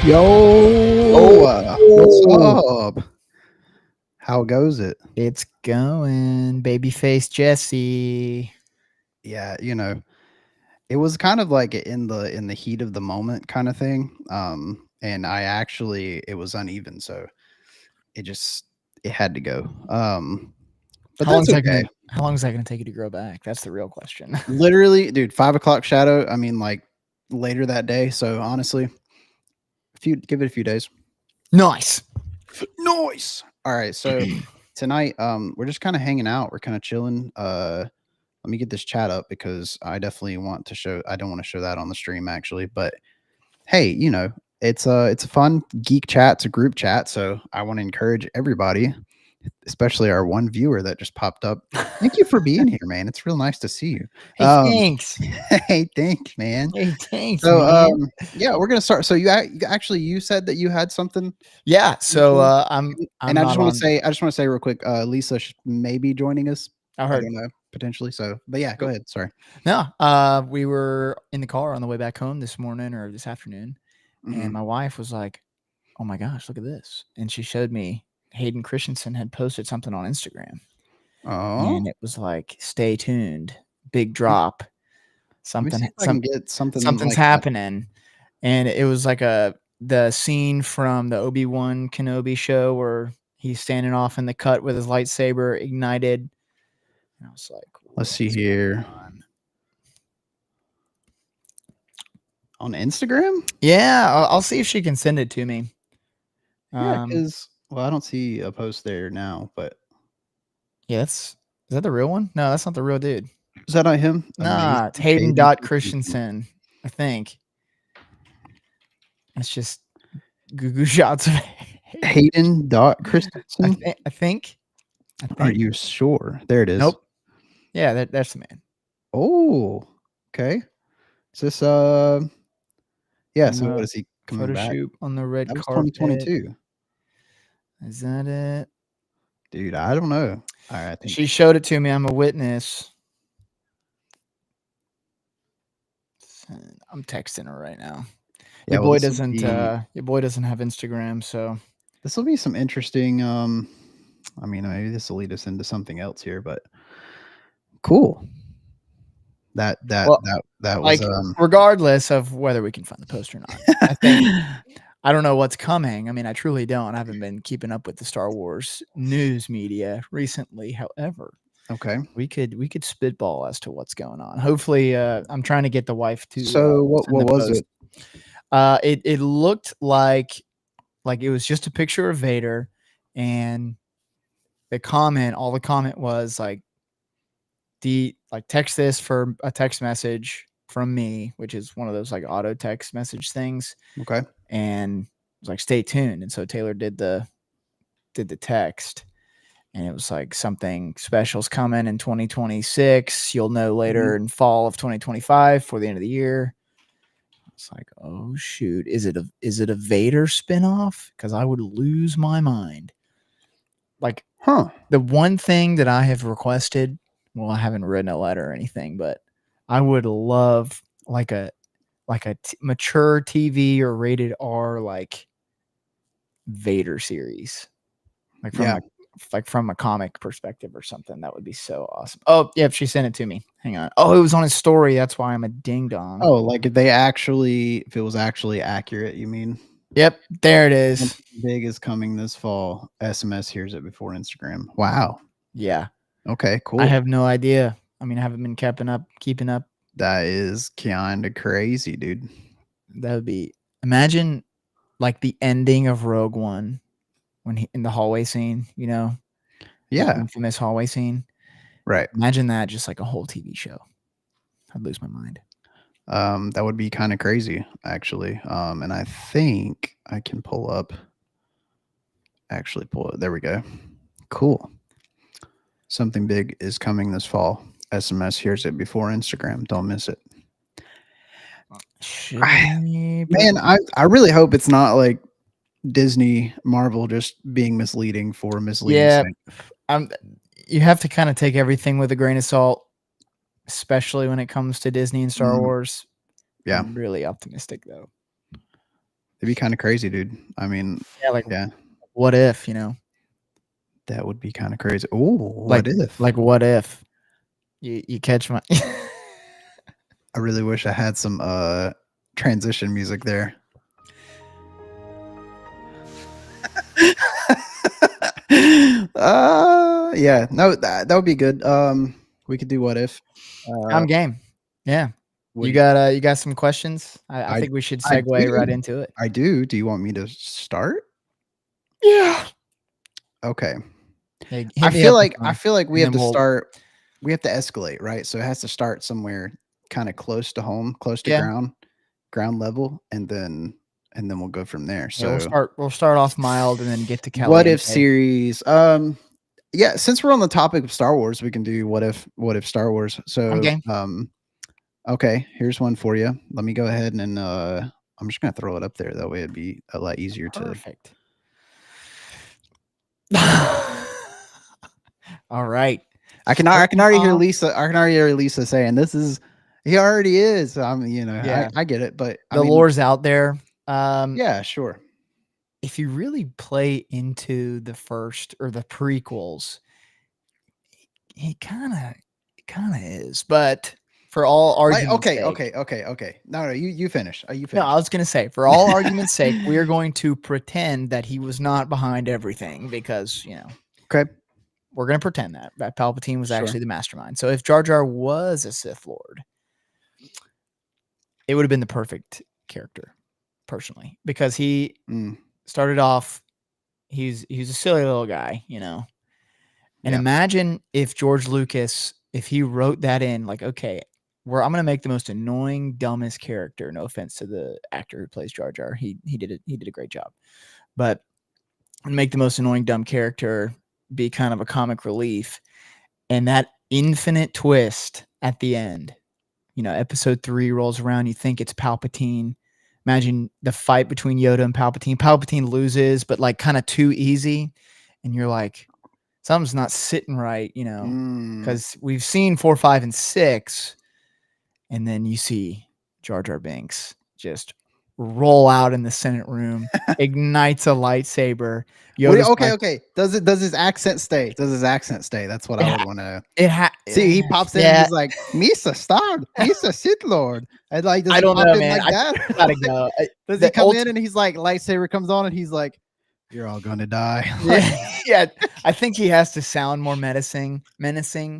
Yo, what's Oh, up? How goes it? it's going, babyface Jesse. Yeah, it was kind of like in the heat of the moment kind of thing. And it was uneven, so it just it had to go. But How long that's is that okay. gonna? How long is that gonna take you to grow back? That's the real question. Literally, dude, 5 o'clock shadow. I mean, like later that day. So honestly, give it a few days. Nice. Nice. All right, so tonight, we're just kind of hanging out. We're kind of chilling. Let me get this chat up because I definitely want to show. I don't want to show that on the stream actually, but hey, it's a fun geek chat. It's a group chat, so I want to encourage everybody, especially our one viewer that just popped up. Thank you for being here, man. It's real nice to see you. Hey, Um, thanks. hey, thanks, man. Hey, thanks, So, man. yeah, we're gonna start. So you said that you had something. Yeah. So Cool. I'm And I'm not on. I just want to say real quick, Lisa may be joining us. I I heard. don't know, potentially. So, but yeah, go ahead. Sorry. No. We were in the car on the way back home this morning or this afternoon, and Hmm. my wife was like, "Oh my gosh, look at this!" And she showed me Hayden Christensen had posted something on Instagram. And Oh, it was like, "Stay tuned, big drop, let me something see if I can some get something something's like that. happening." And it was like the scene from the Obi-Wan Kenobi show where he's standing off in the cut with his lightsaber ignited. And I was like, Let's see "What's going here on?" on Instagram. Yeah, I'll see if she can send it to me. Yeah, Um, because I don't see a post there now. But yeah, is that the real one? No, that's not the real dude. is that not him? Amazing. Nah, it's Hayden Hayden dot Christensen. Christensen, I think. It's just Goo shots of Hayden. Hayden dot I, Christensen. th- I think. I Are think. you sure? There it is. Nope. Yeah, that's the man. Oh, okay. Is this yeah? On So what the is he coming photo back? shoot on the red That was carpet. 2022. Is that it? Dude, I don't know. All right, I think. She showed it to me. I'm a witness. I'm texting her right now. Yeah, Your well, boy doesn't. Your boy doesn't have Instagram, so this will be some interesting. I mean, maybe this will lead us into something else here, but cool. well, That was like regardless of whether we can find the post or not, I think I don't know what's coming. I mean, I truly don't. I haven't been keeping up with the Star Wars news media recently. However, okay. we could spitball as to what's going on. Hopefully, I'm trying to get the wife to So send what the was post. it? It looked like it was just a picture of Vader, and all the comment was like text this for a text message from me, which is one of those like auto text message things, Okay. and it was like stay tuned. And so Taylor did the text, and it was like something special's coming in 2026. You'll know later Mhm. in fall of 2025 for the end of the year. It's like, oh shoot, is it a Vader spinoff? Because I would lose my mind. Like Huh. the one thing that I have requested, well, I haven't written a letter or anything, but I would love like a mature TV or rated R like Vader series, like Yeah. from a comic perspective or something. That would be so awesome. Oh, yep, she sent it to me. Hang on. Oh, it was on his story. That's why I'm a ding dong. Oh, like if it was actually accurate, you mean? Yep, there it is. Something big is coming this fall. SMS hears it before Instagram. Wow. Yeah, Okay, cool. I have no idea. I mean, I haven't been keeping up. That is kind of crazy, dude. That would be imagine like the ending of Rogue One when he in the hallway scene, the Yeah. infamous hallway scene. Right. Imagine that just like a whole TV show. I'd lose my mind. That would be kind of crazy, actually. And I think I can pull it. There we go. Cool. Something big is coming this fall. SMS hears it before Instagram. Don't miss it. Man, I really hope it's not like Disney, Marvel just being misleading for misleading Yeah, sake. you have to kind of take everything with a grain of salt, especially when it comes to Disney and Star Wars. Yeah. I'm really optimistic though. It'd be kind of crazy, dude. I mean, Yeah, like yeah, what if, that would be kind of crazy. Oh, like what if? like what if you catch my I really wish I had some transition music there. Yeah, no, that would be good. We could do what if. I'm Uh, game. Yeah. what You got some questions? I I think we should I segue right do. into it. I do. Do you want me to start? Yeah. Okay. Hey, hit me up with I one, feel like we and have then to we'll start. We have to escalate, right? So it has to start somewhere kind of close to home, close to yeah. ground level, and then we'll go from there. Yeah, So we'll start off mild and then get to what if Caliente. series? Yeah, since we're on the topic of Star Wars, we can do what if Star Wars. I'm So game. okay, here's one for you. Let me go ahead and I'm just gonna throw it up there. That way it'd be a lot easier to. Perfect. All right. I can Starting already hear off, Lisa. I can already hear Lisa saying this is. He already is. yeah, I get it, but I the mean, lore's out there. yeah, sure. If you really play into the first or the prequels, he kind of is. But for all Like, argument's sake, okay. No, you finish. You no, finish. I was gonna say, for all argument's sake, we are going to pretend that he was not behind everything because Okay, we're gonna pretend that Palpatine was sure. actually the mastermind. So if Jar Jar was a Sith Lord, it would have been the perfect character, personally, because he Mm, started off. He's a silly little guy, And yeah. imagine if George Lucas, if he wrote that in, like, okay, I'm gonna make the most annoying, dumbest character. No offense to the actor who plays Jar Jar, he did it. He did a great job, but make the most annoying, dumb character be kind of a comic relief, and that infinite twist at the end. Episode 3 rolls around. You think it's Palpatine. Imagine the fight between Yoda and Palpatine. Palpatine loses, but like kind of too easy, and you're like, something's not sitting right, Mm. because we've seen 4, 5, and 6, and then you see Jar Jar Binks just roll out in the Senate room, ignites a lightsaber. Yoda's like, Okay. Does his accent stay? Does his accent stay? That's what it I ha- would want to it ha- see. He pops in and yeah. he's like, Misa Star, Misa Sith Lord. And like, does I he don't pop know, in man. like I that? gotta Like, go. does he The come in ultimate, and he's like, lightsaber comes on and he's like, you're all gonna die. Like, yeah, yeah. I think he has to sound more menacing,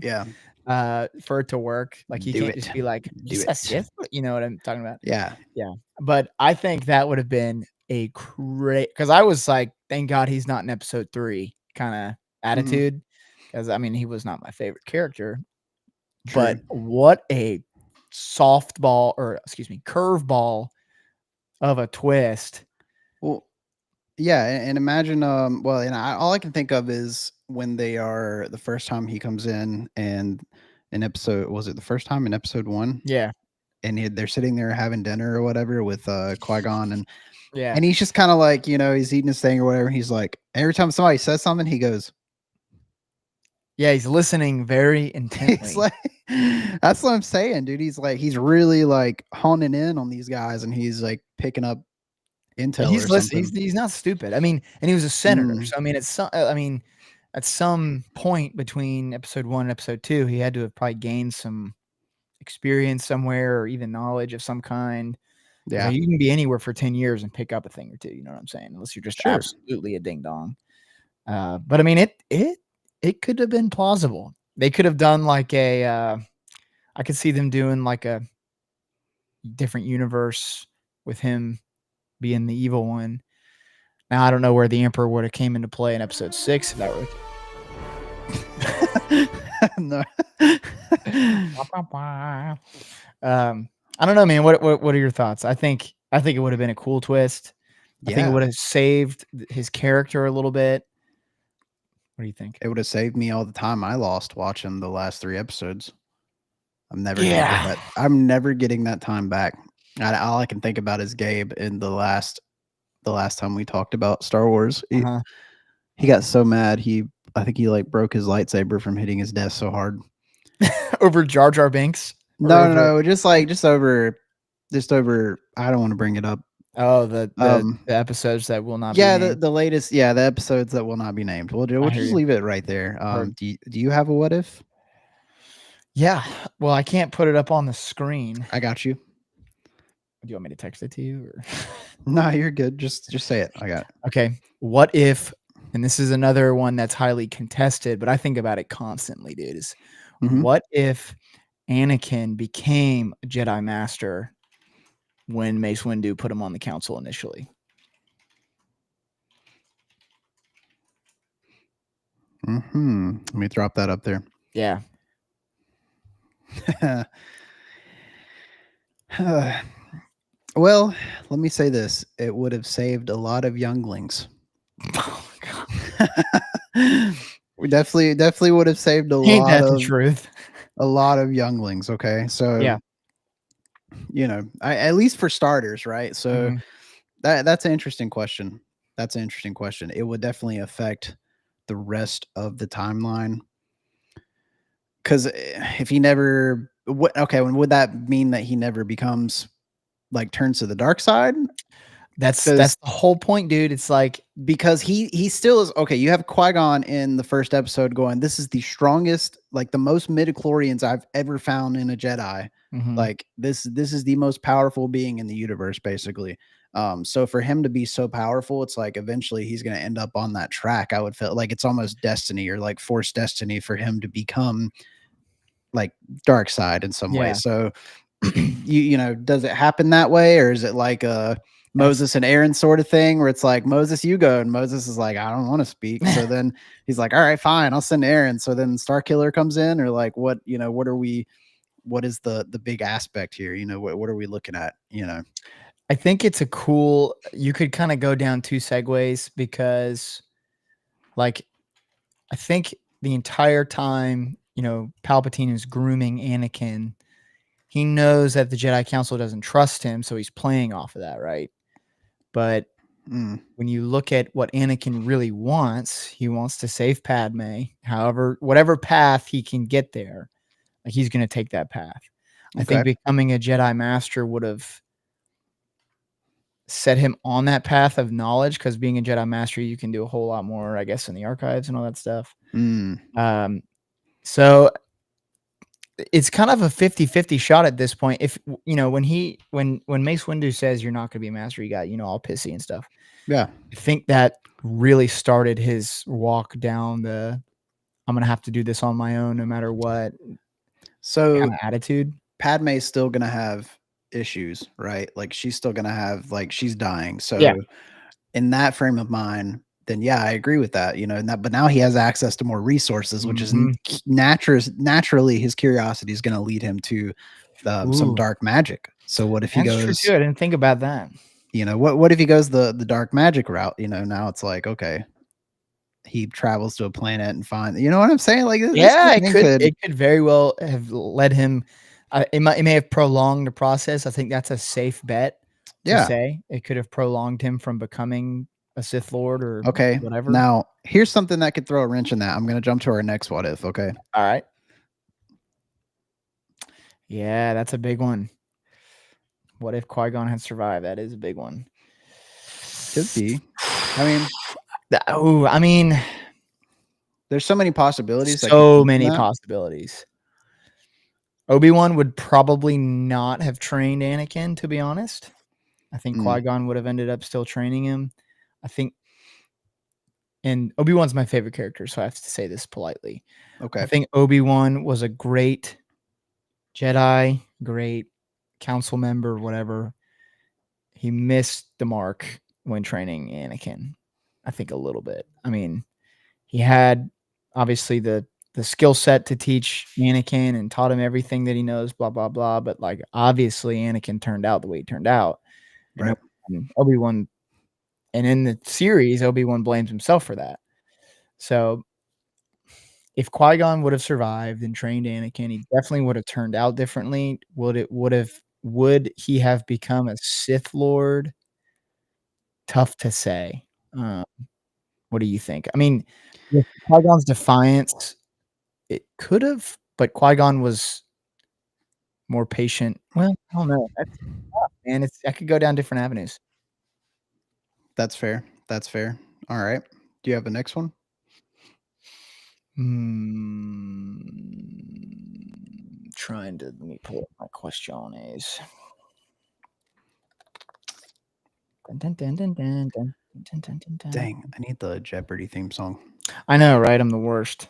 yeah, for it to work. Like he do can't it, just be like, do "He's a it. Sith." You know what I'm talking about? Yeah. Yeah. But I think that would have been a great, because I was like, thank God he's not in episode 3 kind of Hmm. attitude. Because I mean, he was not my favorite character. True. But what a softball, or excuse me, curveball of a twist. Well, yeah, and imagine, well, and all I can think of is when they are the first time he comes in and in episode, was it the first time in episode 1? Yeah. And they're sitting there having dinner or whatever with Qui-Gon, Yeah. and he's just kind of like, he's eating his thing or whatever. He's like, every time somebody says something, he goes, Yeah. He's listening very it's intently. like, that's what I'm saying, dude. He's like, he's really like honing in on these guys, and he's like picking up And intel he's or listening. something. He's not stupid. I mean, and he was a senator. Mm, So at some point between episode 1 and episode 2, he had to have probably gained some experience somewhere or even knowledge of some kind. Because yeah, you can be anywhere for 10 years and pick up a thing or two. You know what I'm saying? Unless you're just sure. absolutely a ding dong. But I mean, it could have been plausible. They could have done like I could see them doing like a different universe with him being the evil one. Now I don't know where the Emperor would have came into play in episode 6 if that were. No. I don't know, man. What are your thoughts? I think it would have been a cool twist. I think it Yeah, would have saved his character a little bit. What do you think? it would have saved me all the time I lost watching the last 3 episodes. I'm never gonna get Yeah. that. I'm never getting that time back. All I can think about is Gabe in the last time we talked about Star Wars. Uh-huh. He got so mad. I think he like broke his lightsaber from hitting his desk so hard. Over Jar Jar Binks or No, over just over. I don't want to bring it up. Oh, the the Um, the episodes that will not be yeah, named. the latest, yeah, the episodes that will not be named. We'll I hear just you. leave it right there. Heard. Do you have a what if? Yeah. Well, I can't put it up on the screen. I got you. Do you want me to text it to you or? No, you're good. Just say it. I got it. Okay. What if, and this is another one that's highly contested, but I think about it constantly, dude, is Mhm. what if Anakin became a Jedi Master when Mace Windu put him on the council initially? Mhm. Let me drop that up there. Yeah. Well, let me say this. It would have saved a lot of younglings. Oh, God. We definitely would have saved Ain't that the truth? a lot of younglings, okay? So, Yeah. at least for starters, right? So Mhm. that's an interesting question. That's an interesting question. It would definitely affect the rest of the timeline because if he never, okay, would that mean that he never becomes like turns to the dark side? That's Because the whole point, dude. It's like he still is okay. You have Qui-Gon in the first episode going, "This is the strongest, like the most midichlorians I've ever found in a Jedi. mhm. Like this is the most powerful being in the universe, basically." So for him to be so powerful, it's like eventually he's going to end up on that track. I would feel like it's almost destiny or like forced destiny for him to become like dark side in some way. Yeah. So does it happen that way, or is it like a That's Moses and Aaron sort of thing where it's like Moses, you go, and Moses is like, I don't want to speak. So then he's like, all right, fine, I'll send Aaron. So then Star Killer comes in, or like what is the big aspect here? What are we looking at? I think it's a cool you could kinda go down 2 segues because, like, I think the entire time, Palpatine is grooming Anakin, he knows that the Jedi Council doesn't trust him, so he's playing off of that, right? But Mm, when you look at what Anakin really wants, he wants to save Padme. However, whatever path he can get there, like, he's gonna take that path. I think okay. becoming a Jedi Master would've set him on that path of knowledge because being a Jedi Master, you can do a whole lot more, I guess, in the archives and all that stuff. Mm, Um, so it's kind of a 50-50 shot at this point. If when Mace Windu says you're not gonna be a master, you got, all pissy and stuff. yeah. I think that really started his walk down the I'm gonna have to do this on my own no matter what So kinda attitude. Padme's still gonna have issues, right? Like she's still gonna have like she's dying. Yeah. So in that frame of mind, then yeah, I agree with that. And that, but now he has access to more resources, which is Mhm. naturally his curiosity is going to lead him to some Ooh, dark magic. So what if he that's true goes, too. I didn't think about that. what if he goes the dark magic route? Now it's like okay, he travels to a planet and find, you know what I'm saying? Like this whole Yeah, it thing could could, it could very well have led him it may have prolonged the process. I think that's a safe bet to yeah, say. It could have prolonged him from becoming a Sith Lord or okay. whatever. Now here's something that could throw a wrench in that. I'm going to jump to our next what if. Okay, Alright. Yeah, that's a big one. What if Qui-Gon had survived? That is a big one. could be. I mean, I mean, there's so many possibilities that could so come from many that. possibilities. Obi-Wan would probably not have trained Anakin, to be honest. I think Mm, Qui-Gon would have ended up still training him. I think and Obi-Wan's my favorite character, so I have to say this politely. I okay. think Obi-Wan was a great Jedi, great council member, whatever. He missed the mark when training Anakin, I think a little bit. I mean, he had obviously the skill set to teach Anakin and taught him everything that he knows, blah, blah, blah, but, like, obviously, Anakin turned out the way he turned out, and Right. Obi-Wan and in the series, Obi-Wan blames himself for that. So if Qui-Gon would have survived and trained Anakin, he definitely would have turned out differently. Would he have become a Sith Lord? Tough to say. Uh, what do you think? I mean, with Qui-Gon's defiance, it could have, but Qui-Gon was more patient. Well, I don't know. That's tough, man. I could go down different avenues. That's fair. That's fair. All right. Do you have the next one? Trying to let me pull up my questiones. Dun, dun, dun, dun, dun, dun, dun, dun, dun, dun. Dang, I need the Jeopardy theme song. I know, right? I'm the worst.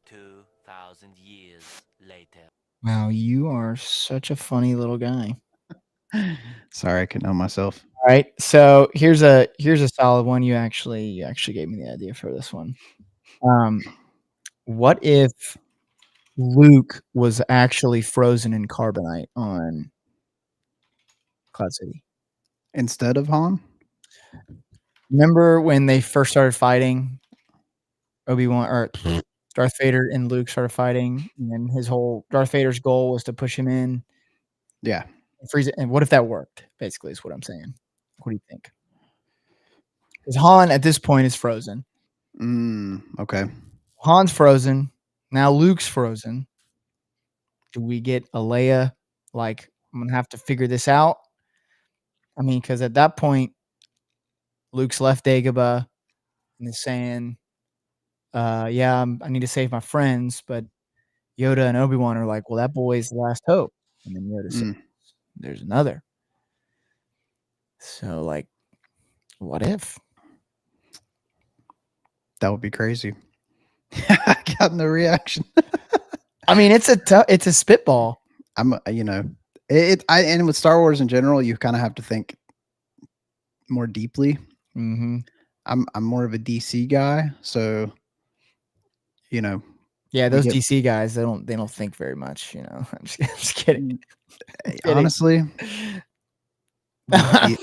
2,000 years later. Wow, you are such a funny little guy. Sorry, I couldn't help myself. All right, so here's a solid one. You actually gave me the idea for this one. What if Luke was actually frozen in carbonite on Cloud City? Instead of Han? Remember when they first started fighting? Obi-Wan or Darth Vader and Luke started fighting, and his whole Darth Vader's goal was to push him in Yeah. and freeze it. And what if that worked? Basically, is what I'm saying. What do you think? Because Han at this point is frozen. Okay. Han's frozen. Now Luke's frozen. Do we get a Leia? Like, I'm gonna have to figure this out. I mean, because at that point, Luke's left Dagobah and is saying, "Yeah, I need to save my friends," but Yoda and Obi-Wan are like, "Well, that boy's the last hope." And then Yoda says, "There's another." So, like, what if? That would be crazy. I got no reaction. I mean, it's a spitball. I'm, and with Star Wars in general, you kind of have to think more deeply. Mm-hmm. I'm more of a DC guy, so Yeah, those DC guys, they don't think very much. I'm just kidding. honestly,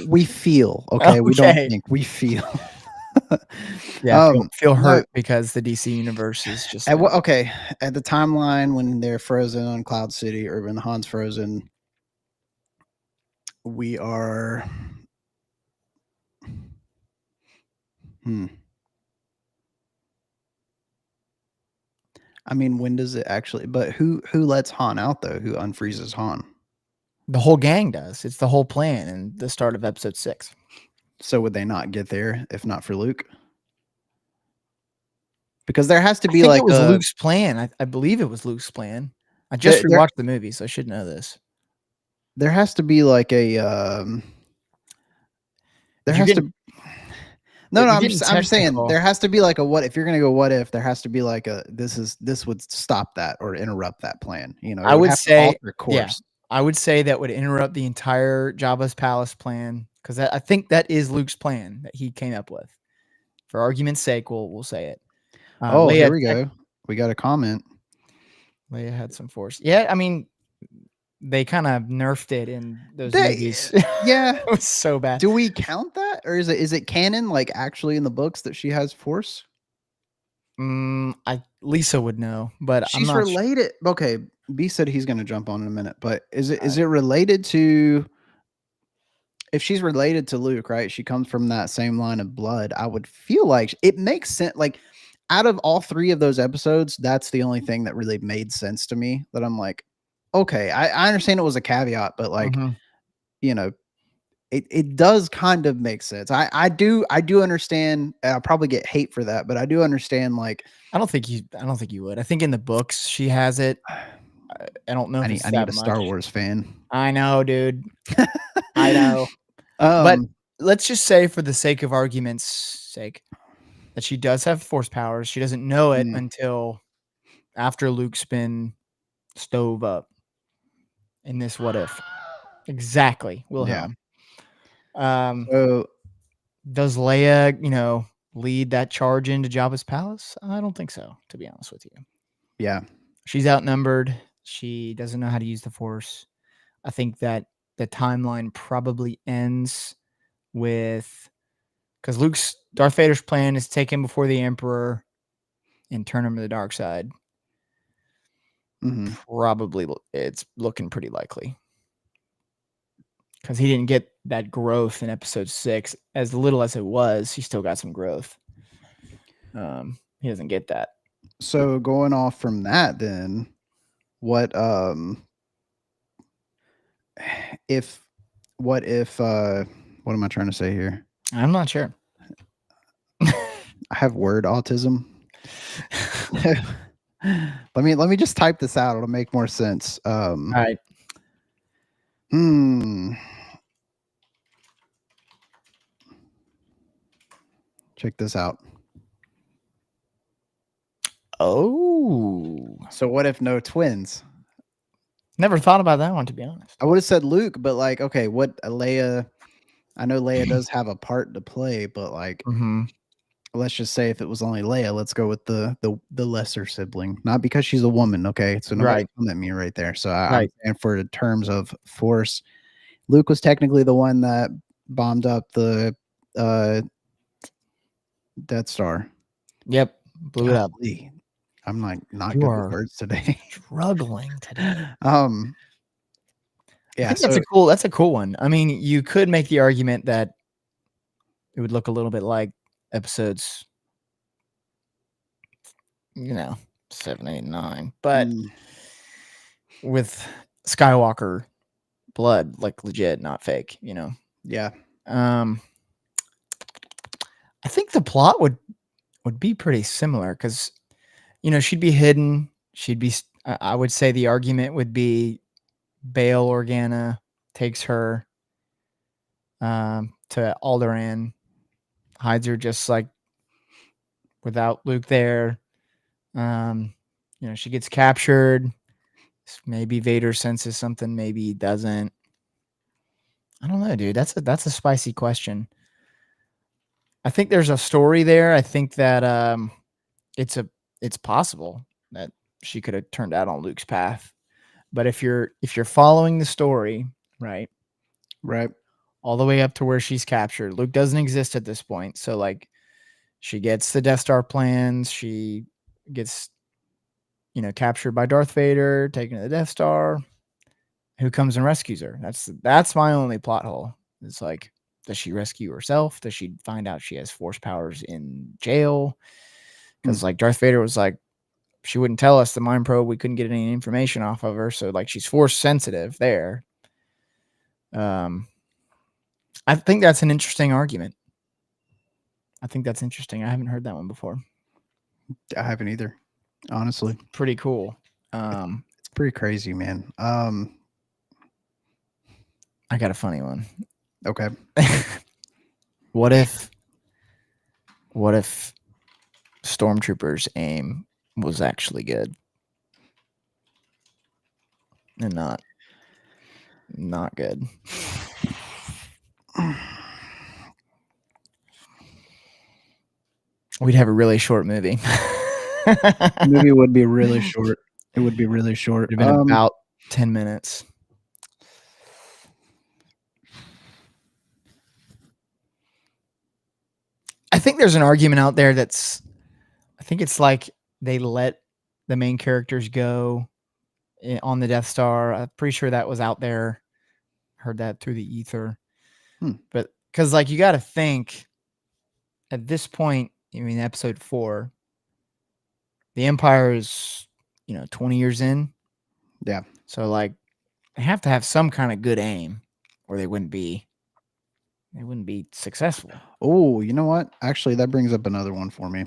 we feel okay. We don't think, we feel. Yeah, feel hurt because the DC universe is just at the timeline when they're frozen on Cloud City or when Han's frozen, we are. I mean, when does it actually? But who lets Han out though? Who unfreezes Han? The whole gang does. It's the whole plan in the start of episode 6. So would they not get there if not for Luke? Because there has to be it was Luke's plan. I believe it was Luke's plan. I just rewatched the movie, so I should know this. There has to be like a. There has to. No, I'm just saying there has to be like a what if you're gonna go what if there has to be like a this would stop that or interrupt that plan. I would say alter course. Yeah, I would say that would interrupt the entire Jabba's palace plan because I think that is Luke's plan that he came up with. For argument's sake, we'll say it. Leia, here we go. We got a comment. Leia had some force. Yeah, I mean, they kind of nerfed it in those movies. Yeah, it was so bad. Do we count that, or is it canon? Like actually in the books that she has force? Lisa would know, but she's related. Sure. Okay, B said he's going to jump on in a minute, but is it related to? If she's related to Luke, right? She comes from that same line of blood. I would feel like it makes sense. Like out of all 3 of those episodes, that's the only thing that really made sense to me. That I'm like, okay, I understand it was a caveat, but like, it does kind of make sense. I do understand. I'll probably get hate for that, but I do understand. Like, I don't think you would. I think in the books she has it. I don't know. I need a Star Wars fan. I know, dude. I know. But let's just say, for the sake of argument's sake, that she does have force powers. She doesn't know it until after Luke's been stove up in this what if. Exactly, Wilhelm. Yeah. So does Leia, lead that charge into Jabba's palace? I don't think so, to be honest with you. Yeah. She's outnumbered. She doesn't know how to use the Force. I think that the timeline probably ends with, because Darth Vader's plan is to take him before the Emperor and turn him to the dark side. Probably it's looking pretty likely. Because he didn't get that growth in episode 6. As little as it was, he still got some growth. He doesn't get that. So going off from that, then what if What am I trying to say here? I'm not sure. I have word autism. let me just type this out. It'll make more sense. All right. Check this out. Oh. So what if no twins? Never thought about that one, to be honest. I would have said Luke, but like, okay, what Leia? I know Leia does have a part to play, but like, let's just say if it was only Leia, let's go with the lesser sibling. Not because she's a woman, okay? So nobody Right. come at me right there. So Right. and for terms of force, Luke was technically the one that bombed up the Death Star. Yep. Blew it up. Golly. I'm like not You good are with words today. struggling today. Yeah, I think that's a cool one. I mean, you could make the argument that it would look a little bit like episodes, 7, 8, 9, but with Skywalker blood, like legit, not fake, Yeah. I think the plot would be pretty similar because, she'd be hidden. I would say the argument would be Bail Organa takes her to Alderaan, hides her just like without Luke there. She gets captured. Maybe Vader senses something, maybe he doesn't. I don't know, dude. That's a spicy question. I think there's a story there. I think that it's possible that she could have turned out on Luke's path. But if you're following the story, right, all the way up to where she's captured, Luke doesn't exist at this point. So like, she gets the Death Star plans. She gets, captured by Darth Vader, taken to the Death Star. Who comes and rescues her? That's my only plot hole. It's like, does she rescue herself? Does she find out she has force powers in jail? Because like Darth Vader was like, she wouldn't tell us the mind probe. We couldn't get any information off of her. So like, she's force sensitive there. I think that's an interesting argument. I think that's interesting. I haven't heard that one before. I haven't either, honestly. Pretty cool. It's pretty crazy, man. I got a funny one. Okay. What if Stormtroopers' aim was actually good and not good? We'd have a really short movie. The movie would be really short. It would be really short. It'd have been about 10 minutes. I think there's an argument out there I think it's like they let the main characters go on the Death Star. I'm pretty sure that was out there. Heard that through the ether. But because like, you got to think at this point, episode 4, the Empire is, 20 years in. Yeah. So like, they have to have some kind of good aim or they wouldn't be successful. Oh, you know what? Actually, that brings up another one for me.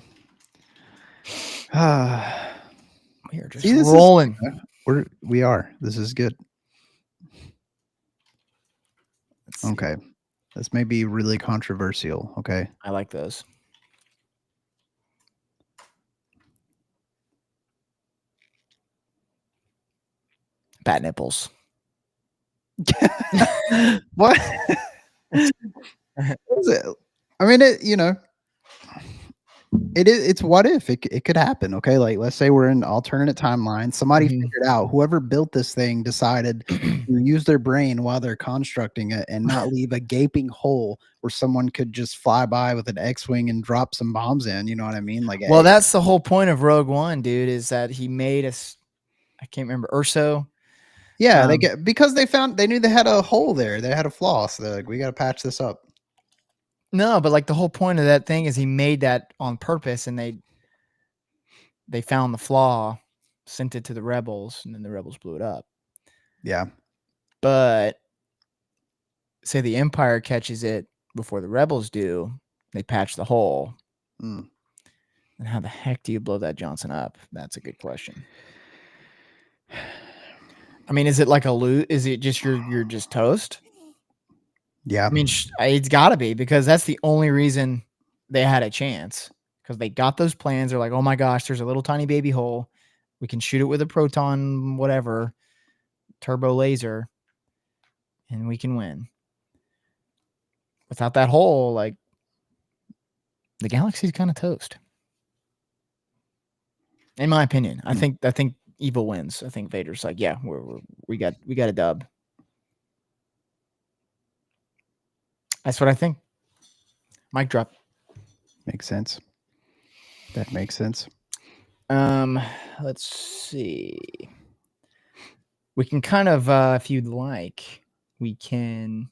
We are just rolling. We are. This is good. Okay. This may be really controversial. Okay. I like those. Bat nipples. What? Is it? I mean, it's what if it could happen. Okay. Like, let's say we're in alternate timeline. Somebody figured out, whoever built this thing decided to use their brain while they're constructing it and not leave a gaping hole where someone could just fly by with an X-Wing and drop some bombs in. You know what I mean? Like, well, that's the whole point of Rogue One, dude, is that he made us, I can't remember, Urso. Yeah, because they knew they had a hole there. They had a flaw. So they're like, we got to patch this up. No, but like, the whole point of that thing is he made that on purpose, and they found the flaw, sent it to the rebels, and then the rebels blew it up. Yeah. But say the Empire catches it before the Rebels do, they patch the hole. Mm. And how the heck do you blow that Johnson up? That's a good question. I mean, is it like a loot? Is it just you're just toast? Yeah. I mean, it's got to be, because that's the only reason they had a chance, because they got those plans. They're like, oh my gosh, there's a little tiny baby hole. We can shoot it with a proton, whatever, turbo laser, and we can win. Without that hole, like, the galaxy's kind of toast. In my opinion, I think evil wins. I think Vader's like, yeah, we got a dub. That's what I think. Mic drop. Makes sense. That makes sense. Let's see. We can kind of, if you'd like, we can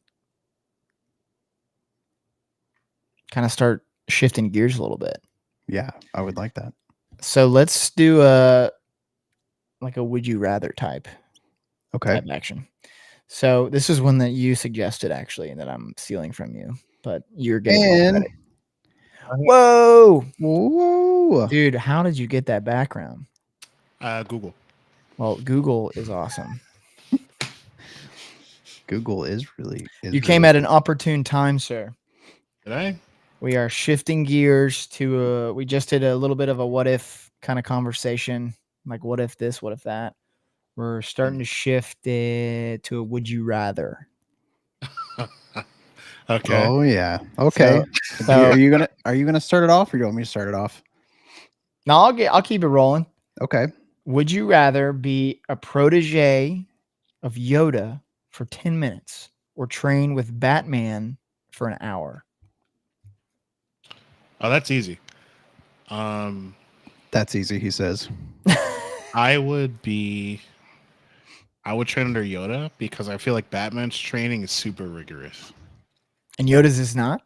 kind of start shifting gears a little bit. Yeah, I would like that. So let's do a would you rather type action. So this is one that you suggested, actually, and that I'm stealing from you, but you're getting all credit. Whoa, dude! How did you get that background? Google. Well, Google is awesome. Google is really. You came at an opportune time, sir. Did I? We are shifting gears to we just did a little bit of a what if kind of conversation, like what if this, what if that. We're starting to shift it to a would you rather. Okay. Oh yeah. Okay. So are you gonna start it off, or do you want me to start it off? No, I'll keep it rolling. Okay. Would you rather be a protege of Yoda for 10 minutes or train with Batman for an hour? Oh, that's easy. That's easy, he says. I would train under Yoda because I feel like Batman's training is super rigorous. And Yoda's is not?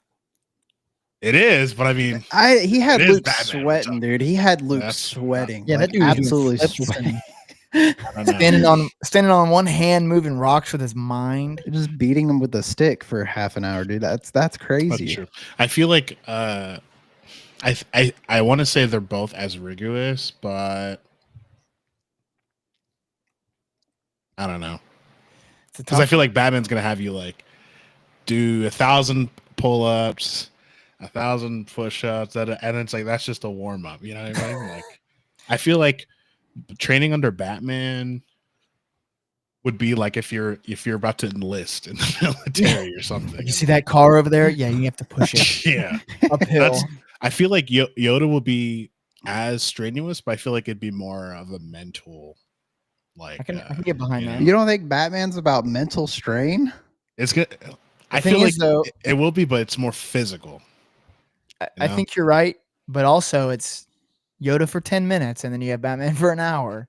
It is, but I mean, he had Luke Batman, sweating, dude. He had Luke sweating. Yeah, like, that dude was absolutely sweating. Standing on one hand, moving rocks with his mind. Just beating him with a stick for half an hour, dude. That's crazy. That's true. I feel like I want to say they're both as rigorous, but I don't know. Because I feel like Batman's gonna have you like do 1,000 pull-ups, 1,000 push-ups, and it's like that's just a warm-up. You know what I mean? Like, I feel like training under Batman would be like if you're about to enlist in the military or something. You see that car over there? Yeah, you have to push it. Yeah, uphill. I feel like Yoda will be as strenuous, but I feel like it'd be more of a mental. Like, I can get behind that. You don't think Batman's about mental strain? It's good. I thing feel is, like though, it will be, but it's more physical. I think you're right, but also it's Yoda for 10 minutes, and then you have Batman for an hour.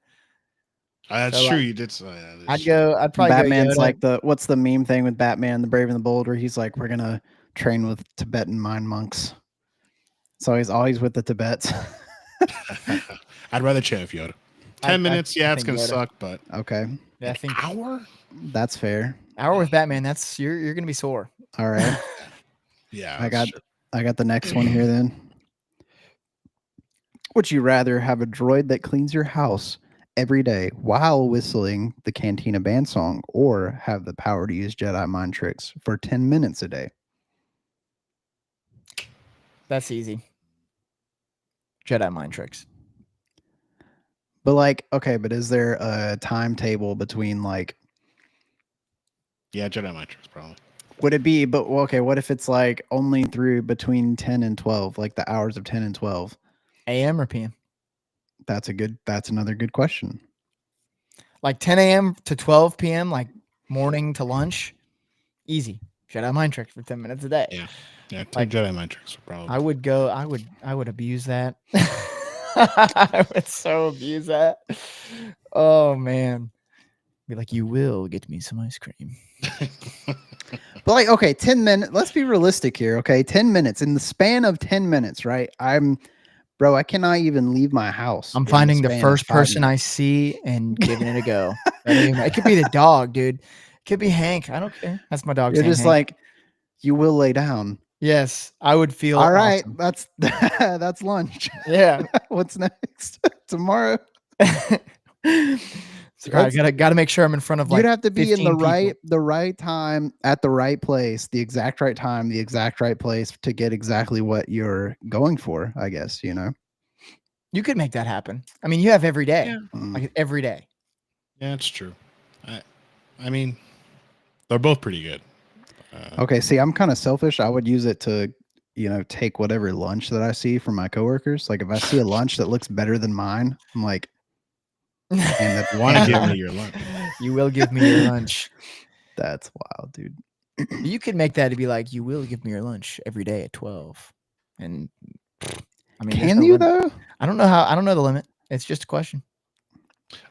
That's so true. Like, you did. I'd probably Batman's go like what's the meme thing with Batman, the Brave and the Bold, where he's like, we're gonna train with Tibetan mind monks. So he's always with the Tibets. I'd rather chat with Yoda. 10 minutes, yeah, it's gonna suck, but okay. Yeah, I think hour. That's fair. Hour with Batman. That's you're gonna be sore. All right. Yeah, I got the next one here then. Would you rather have a droid that cleans your house every day while whistling the Cantina band song, or have the power to use Jedi mind tricks for 10 minutes a day? That's easy. Jedi mind tricks. But like, okay, but is there a timetable between like? Yeah, Jedi mind tricks probably. Would it be? But okay, what if it's like only through between 10 and 12, like the hours of 10 and 12? AM or PM? That's another good question. Like 10 a.m. to 12 p.m., like morning to lunch, easy. Jedi mind tricks for 10 minutes a day. Yeah, like, Jedi mind tricks probably. I would abuse that. I would so abuse that. Oh man. Be like, you will get me some ice cream. But like, okay, 10 minutes. Let's be realistic here. Okay. 10 minutes. In the span of 10 minutes, right? Bro, I cannot even leave my house. I'm finding the first person I see and giving it a go. It could be the dog, dude. It Could be Hank. I don't care. That's my dog's You're name, just Hank. like, you will lay down. Yes, I would feel All right, awesome. that's that's lunch. Yeah. What's next? Tomorrow. So I gotta make sure I'm in front of like You'd have to be in 15 people. the right time at the right place, the exact right time, the exact right place to get exactly what you're going for, I guess, you know. You could make that happen. I mean, you have every day. Yeah. Like every day. Yeah, it's true. I mean, they're both pretty good. Okay, see, I'm kind of selfish. I would use it to, you know, take whatever lunch that I see from my coworkers. Like if I see a lunch that looks better than mine, I'm like, and that's You want to give me your lunch. You will give me your lunch. That's wild, dude. You could make that to be like, you will give me your lunch every day at 12. And I mean, there's Can no you limit. though? I don't know the limit. It's just a question.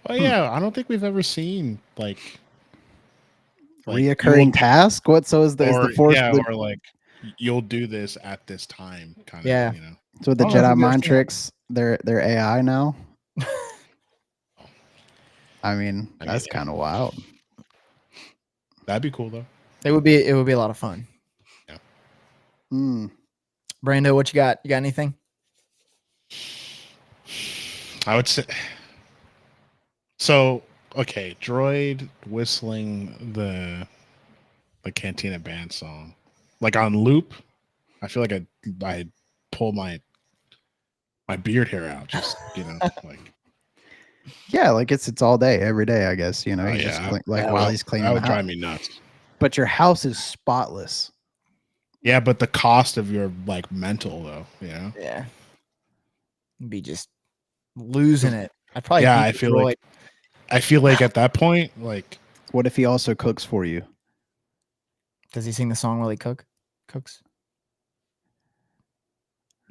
Oh yeah, I don't think we've ever seen like Reoccurring task? What? So is the force? or like you'll do this at this time, kind of. Yeah. You know. So the I don't know if Jedi we've ever mind seen that. tricks, they're AI now. I mean, that's yeah. kind of wild. That'd be cool though. It would be a lot of fun. Yeah. Brando, what you got? You got anything? I would say so. Okay, droid whistling the Cantina Band song, like on loop. I feel like I pull my beard hair out, just like. Yeah, like it's all day, every day, I guess. You know, Oh, he's just yeah. while he's cleaning That the would drive house. me nuts. But your house is spotless. Yeah, but the cost of your like mental though, Yeah. Be just losing it. I'd probably Yeah, beat I the feel droid. like at that point, like What if he also cooks for you? Does he sing the song while he cooks?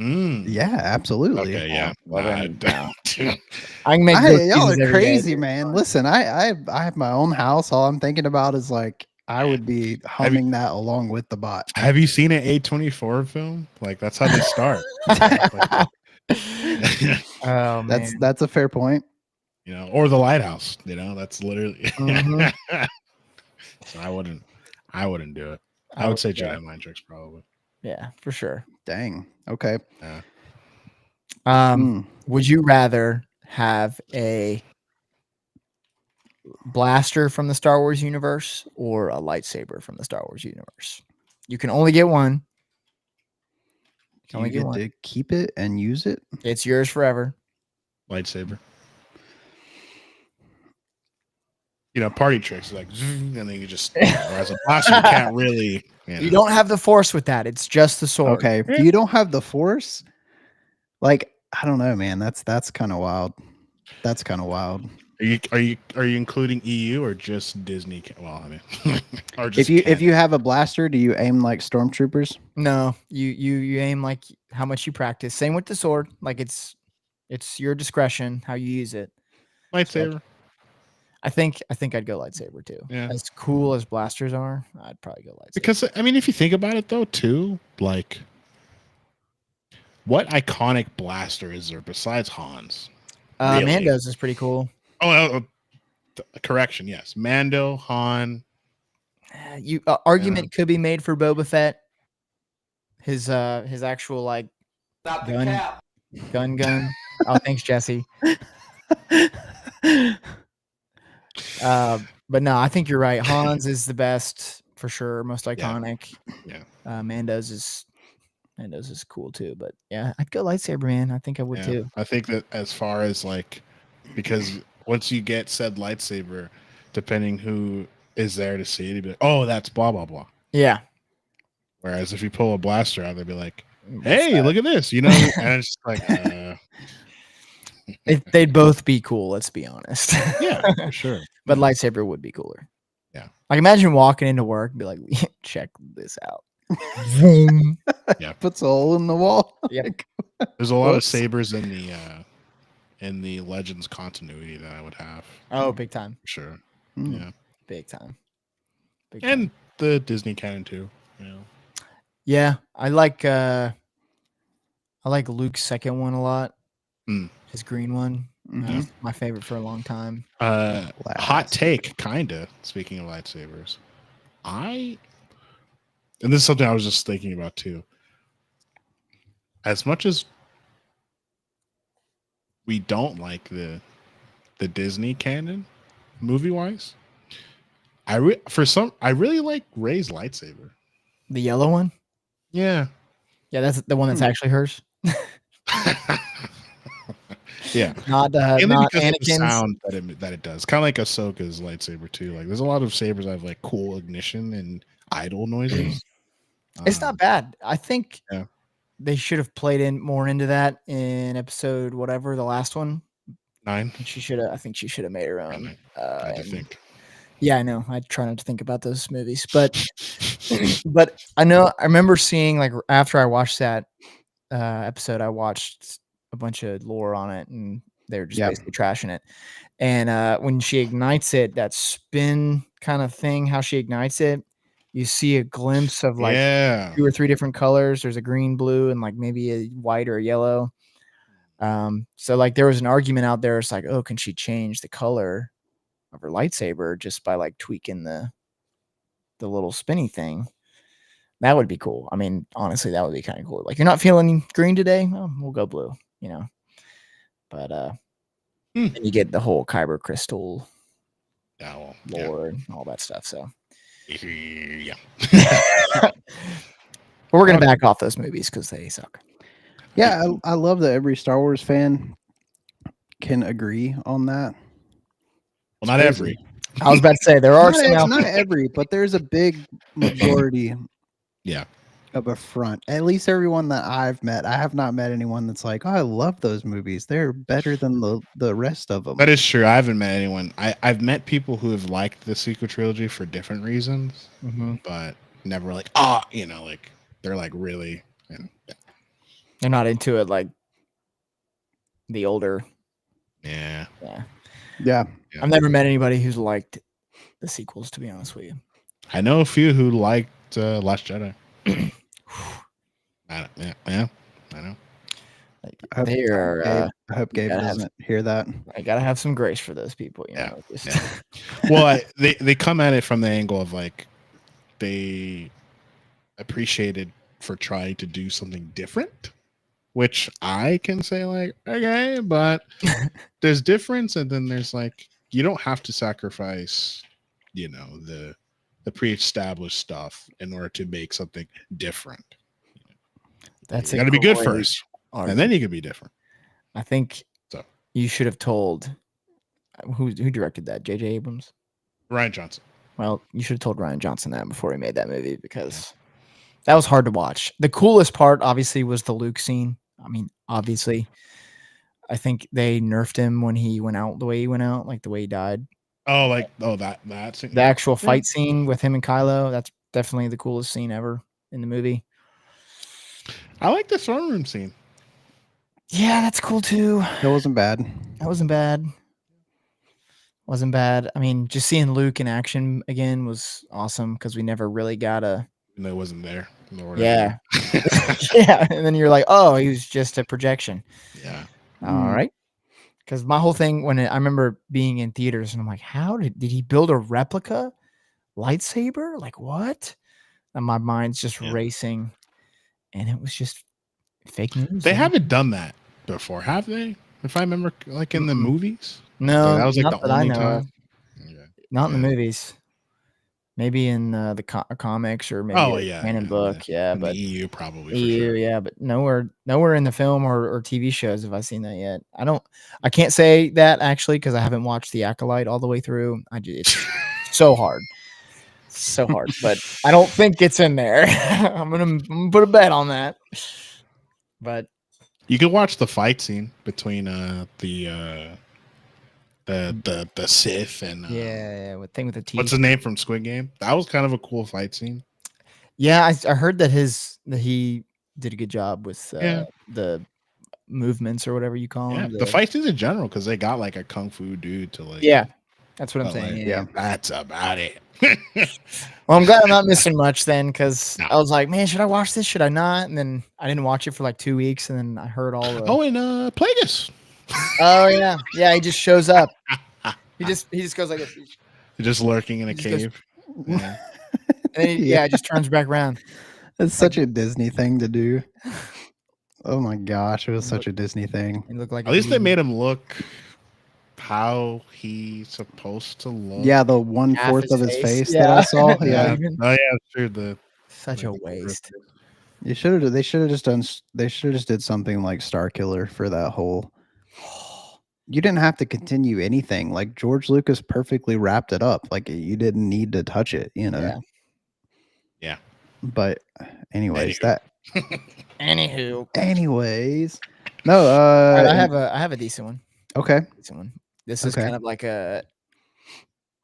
Yeah, absolutely. okay, yeah. Well, Nah, then, no. I can make Y'all those are every day. crazy, man. Listen, I have my own house. All I'm thinking about is like I would be humming that along with the bot. Have you seen an A24 film? Like that's how they start. Oh man, That's a fair point. Or The Lighthouse. That's literally. Mhm. So I wouldn't do it. I would say Jedi Mind Tricks probably. Yeah, for sure. Dang. Okay. Yeah. Would you rather have a blaster from the Star Wars universe or a lightsaber from the Star Wars universe? You can only get one. Do you get to keep it and use it? It's yours forever. Lightsaber. Party tricks like, and then you just. Whereas a blaster, you can't really. You don't have the Force with that. It's just the sword. Okay. If you don't have the Force, like I don't know, man. That's kind of wild. That's kind of wild. Are you including EU or just Disney? Well, I mean, or just if you have a blaster, do you aim like stormtroopers? No, you aim like how much you practice. Same with the sword. Like it's your discretion how you use it. lightsaber. I think I'd go lightsaber too. Yeah. As cool as blasters are, I'd probably go lightsaber. Because I mean, if you think about it though, too, like, what iconic blaster is there besides Han's? Really? Mando's is pretty cool. Oh, correction. Yes, Mando, Han. Argument could be made for Boba Fett. His actual like gun. Oh, thanks, Jesse. But no, I think you're right. Han's is the best for sure, most iconic. Yeah. Mando's is cool too. But yeah, I'd go lightsaber, man. I think I would too. I think that as far as like, because once you get said lightsaber, depending who is there to see it, you'd be like, oh, that's blah blah blah. Yeah. Whereas if you pull a blaster out, they'd be like, hey, look at this, and it's just like, they'd both be cool. Let's be honest. Yeah, for sure. But lightsaber would be cooler. Yeah. Like imagine walking into work and be like, check this out. Boom. Yeah. Puts a hole in the wall. Yep. There's a lot of sabers in the Legends continuity that I would have. Oh, big time. For sure. Yeah. Big time. And the Disney canon too. Yeah, I like Luke's second one a lot. His green one. Mhm. My favorite for a long time. Hot Classic. take, kinda. Speaking of lightsabers, and this is something I was just thinking about too. As much as we don't like the Disney canon, movie wise, I really like Rey's lightsaber. The yellow one. Yeah. Yeah, that's the one that's actually hers. Yeah. Not Mainly not because of the Anakin's. sound that it does. Kind of like Ahsoka's lightsaber too. Like there's a lot of sabers that have like cool ignition and idle noises. It's not bad. I think Yeah. they should have played in more into that in episode whatever, the last one. 9. I think she should have made her own. I had to and- think. Yeah, I know. I try not to think about those movies, but but I remember seeing, like, after I watched that episode, I watched a bunch of lore on it, and they were just Yeah. basically trashing it. And when she ignites it, that spin kind of thing, how she ignites it, you see a glimpse of like Yeah. 2 or 3 different colors. There's a green, blue, and like maybe a white or a yellow. So like there was an argument out there. It's like, oh, can she change the color of her lightsaber just by like tweaking the little spinny thing? That would be cool. I mean, honestly, that would be kind of cool. Like, you're not feeling green today? Well, we'll go blue, you know. But and you get the whole Kyber crystal lore and all that stuff. So Yeah. but we're gonna back off those movies because they suck. Yeah, I love that every Star Wars fan can agree on that. Well, not Crazy. every. I was about to say there are some out not there. every, but there's a big majority. Yeah. Of a front. At least everyone that I've met, I have not met anyone that's like, oh, I love those movies. They're better than the rest of them. That is true. I haven't met anyone. I've met people who have liked the sequel trilogy for different reasons, but never like, like they're like really. They're not into it like the older. Yeah. Yeah. I've never met anybody who's liked the sequels, to be honest with you. I know a few who liked Last Jedi. I know. I hope Gabe doesn't hear that. I gotta have some grace for those people, you know. Well, they come at it from the angle of like they appreciated for trying to do something different, which I can say like, okay, but there's difference, and then there's like you don't have to sacrifice, the pre-established stuff in order to make something different. That's got to be good first, and then you can be different. I think you should have told who directed that, J.J. Abrams, Rian Johnson. Well, you should have told Rian Johnson that before he made that movie, because that was hard to watch. The coolest part, obviously, was the Luke scene. I mean, obviously, I think they nerfed him when he went out the way he went out, like the way he died. That scene. The actual fight scene with him and Kylo, that's definitely the coolest scene ever in the movie. I like the throne room scene. Yeah, that's cool too. It wasn't bad. Wasn't bad. I mean, just seeing Luke in action again was awesome because we never really got a. No, it wasn't there. Yeah. Yeah. And then you're like, oh, he was just a projection. Yeah. All right. Because my whole thing, when I remember being in theaters, and I'm like, how did he build a replica lightsaber? Like, what? And my mind's just racing. And it was just fake news. They haven't done that before, have they? If I remember, like in the movies. No, that was like not the that I only know time. of. Not in the movies. Maybe in the comics or maybe a canon book. Yeah, in but the EU probably. EU, for sure. yeah, but nowhere in the film or TV shows have I seen that yet. I can't say that actually because I haven't watched The Acolyte all the way through. It's so hard. So hard, but I don't think it's in there. I'm gonna put a bet on that. But you could watch the fight scene between the Sith and with the teeth. What's his name from Squid Game? That was kind of a cool fight scene. Yeah, I heard that he did a good job with the movements or whatever you call them. The fight scenes in general, because they got like a kung fu dude to like. Yeah, that's what I'm saying. Like, yeah, that's about it. Well, I'm glad I'm not missing much then, because I was like, man, should I watch this? Should I not? And then I didn't watch it for like 2 weeks, and then I heard all the. Oh, and Plagueis. Oh yeah, yeah. He just shows up. He just goes like this, and Just lurking in a He just goes- cave. Yeah. then he, Yeah. yeah, just turns back around. It's such a Disney thing to do. Oh my gosh, it was Look- such a Disney thing. And look like At least they made him look how he's supposed to look. Yeah, the Half 1/4 his of his face. face Yeah. that I saw. Not Yeah, even. Oh yeah, sure. Such a waste. you should have. They should have just done. They should have just did something like Star Killer for that whole. You didn't have to continue anything. Like George Lucas perfectly wrapped it up. Like you didn't need to touch it. You know. Yeah. Yeah. But anyways, Anywho. Anywho, no. all right, I have a decent one. Okay. Decent one. This is Okay. kind of like a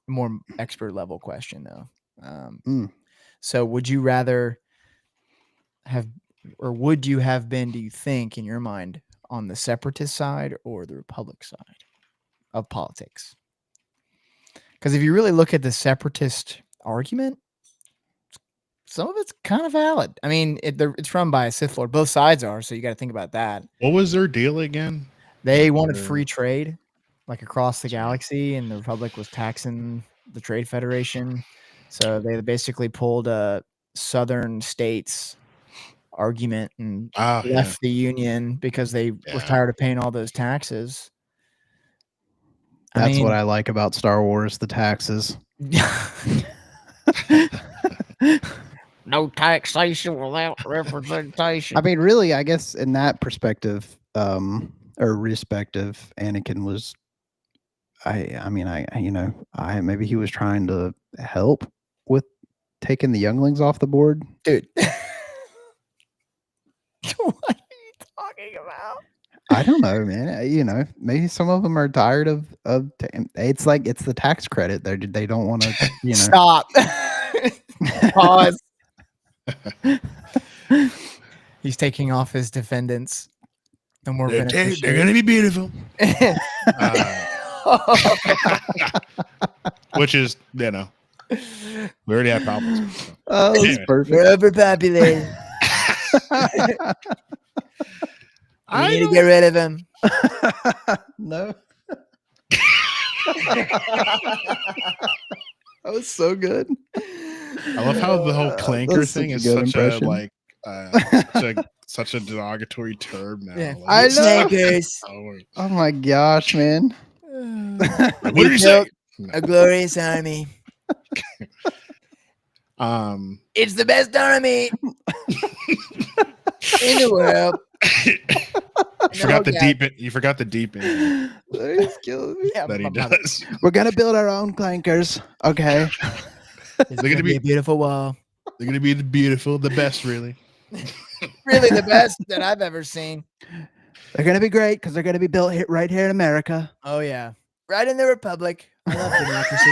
more expert level question, though. So, would you rather have, or would you have been? Do you think, in your mind, on the separatist side or the Republic side of politics? Because if you really look at the separatist argument, some of it's kind of valid. I mean, it's run by a Sith Lord. Both sides are, so you got to think about that. What was their deal again? They wanted free trade, like across the galaxy, and the Republic was taxing the Trade Federation. So they basically pulled a Southern states argument and left the Union because they were tired of paying all those taxes. That's what I like about Star Wars, the taxes. No taxation without representation. I mean, really, I guess in that perspective, or respective, Anakin was. Maybe he was trying to help with taking the younglings off the board, dude. What are you talking about? I don't know, man. Maybe some of them are tired of. It's like it's the tax credit. They don't want to. Stop. Pause. He's taking off his defendants. The more they're gonna be beautiful. Which is, we already have problems. So. Oh, that's perfect. We're overpopulated. We need to get rid of him. No. That was so good. I love how the whole clanker thing is such a derogatory term now. Yeah. Like, I know. Clankers. Oh my gosh, man. What did you say? A glorious army. It's the best army in the world. You forgot the deep end He's killing me. that he does. We're gonna build our own clankers. Okay. It's gonna be a beautiful wall. They're gonna be the best, really. Really the best that I've ever seen. They're gonna be great because they're gonna be built right here in America. Oh yeah, right in the Republic. I love democracy.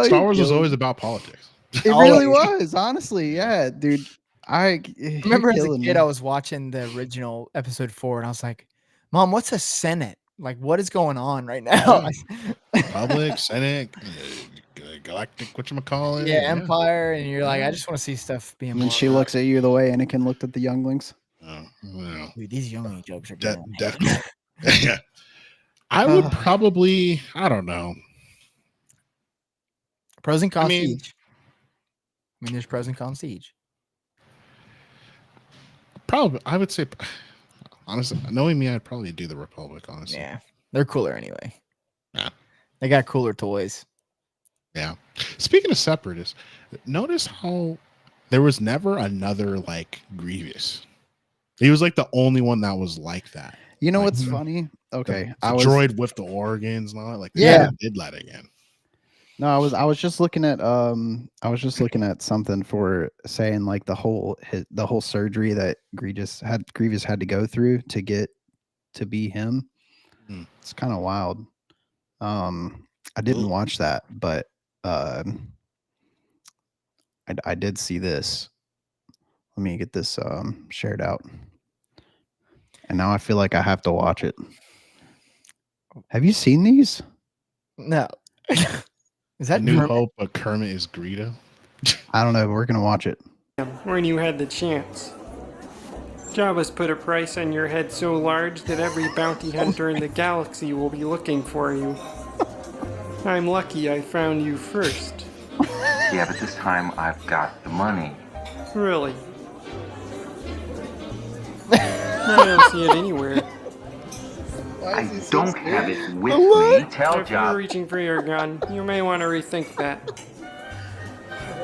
Star Wars was always about politics. It really was, honestly. Yeah, dude. I remember as a kid, I was watching the original episode 4, and I was like, "Mom, what's a Senate? Like, what is going on right now?" Republic, Senate, Galactic, whatchamacallit. Yeah, Empire, and you're like, I just want to see stuff being. And she looks at you the way Anakin looked at the younglings. Oh, well. Dude, these youngling jokes are good. Definitely. Yeah. I would probably, I don't know. Pros and cons to each. I mean, there's pros and cons to each. Probably, I would say, honestly, knowing me, I'd probably do the Republic, honestly. Yeah, they're cooler anyway. Yeah. They got cooler toys. Yeah. Speaking of separatists, notice how there was never another like Grievous. He was like the only one that was like that. You know what's funny? Okay, the droid with the organs and all that. Like, yeah, did that again. No, I was just looking at something for saying like the whole surgery that Grievous had to go through to get to be him. It's kind of wild. I didn't watch that, but I did see this. Let me get this shared out. And now I feel like I have to watch it. Have you seen these? No. Is that New Hope, but Kermit is Greedo? I don't know, but we're gonna watch it. When you had the chance. Jabba's put a price on your head so large that every bounty hunter in the galaxy will be looking for you. I'm lucky I found you first. Yeah, but this time I've got the money. Really? I don't see it anywhere. I don't have it with me. Tell If you're Jabba. reaching for your gun, you may want to rethink that.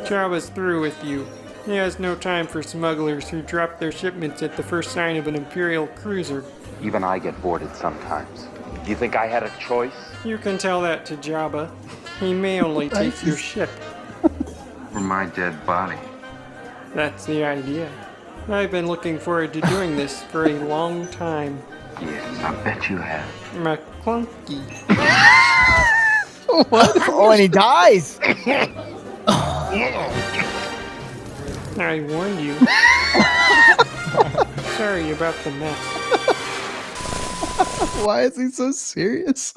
Jabba's through with you. He has no time for smugglers who drop their shipments at the first sign of an Imperial cruiser. Even I get boarded sometimes. You think I had a choice? You can tell that to Jabba. He may only take your ship. For my dead body. That's the idea. I've been looking forward to doing this for a long time. Yes, I bet you have. McClunky. Oh, and he dies. I warned you. Sorry about the mess. Why is he so serious?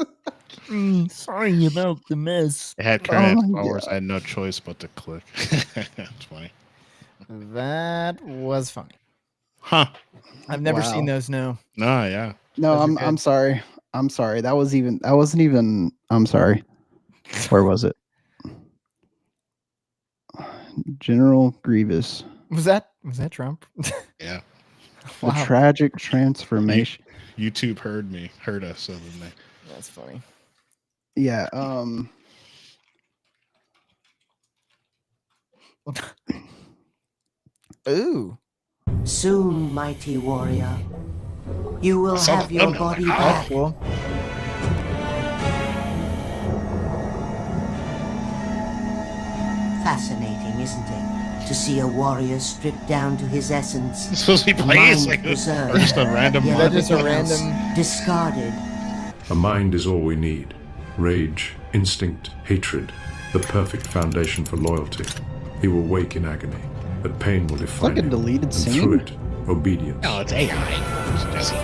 Sorry about the mess. It had current my followers. I had no choice but to click. That's funny. That was funny. Huh. I've never seen Wow. those. No. No, yeah. No, Those are I'm good. sorry. I'm sorry. That wasn't even I'm sorry. Where was it? General Grievous. Was that Trump? Yeah. The Wow. tragic transformation. YouTube heard us. So then they... That's funny. Yeah, Ooh. Soon, mighty warrior, you will Son have of your a- body Ow. back. Cool. Fascinating, isn't it? To see a warrior stripped down to his essence. It's supposed to be playing. It's like Preserved. or just a random Yet Is that line. just a everything else random- discarded. A mind is all we need. Rage, instinct, hatred, the perfect foundation for loyalty. He will wake in agony, but pain will define like a him. deleted and scene. through it, obedience. No, it's AI. It's Jesse.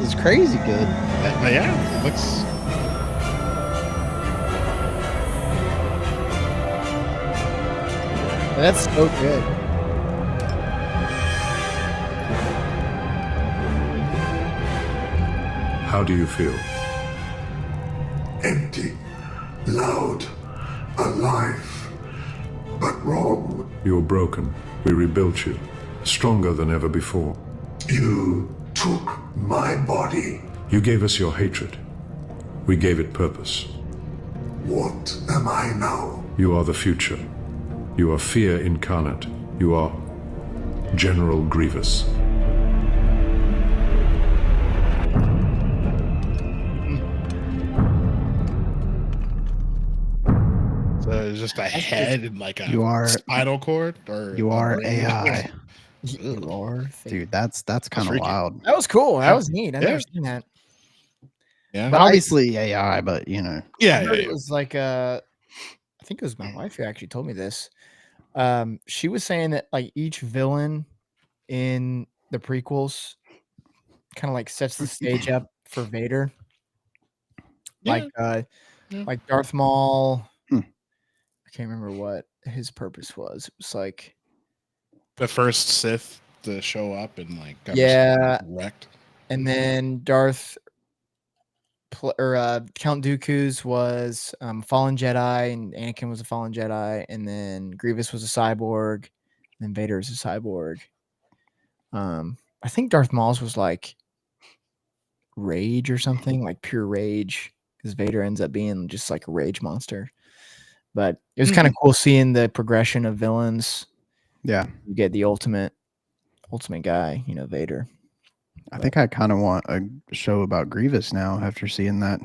it's crazy good. Yeah, it looks. That's so good. How do you feel? Empty, loud, alive, but wrong. You were broken. We rebuilt you, stronger than ever before. You took my body. You gave us your hatred. We gave it purpose. What am I now? You are the future. You are fear incarnate. You are General Grievous. So it's just a head and like a You are- spinal cord, or You a are brain? AI. You are Dude, that's kind of freaky. wild. That was cool. That was neat. I've Yeah. never seen that. Yeah, But obviously AI, but you know. yeah, I yeah, heard yeah. it was like I think it was my wife who actually told me this. She was saying that like each villain in the prequels kind of like sets the stage up for Vader. Yeah. Like Darth Maul. Hmm. I can't remember what his purpose was. It was like The first Sith to show up and like got Yeah. wrecked. and then Count Dooku's was fallen Jedi, and Anakin was a fallen Jedi, and then Grievous was a cyborg, and then Vader is a cyborg. I think Darth Maul's was like rage or something, like pure rage, because Vader ends up being just like a rage monster. But it was kind of cool seeing the progression of villains. Yeah. You get the ultimate guy, Vader. I think I kind of want a show about Grievous now after seeing that.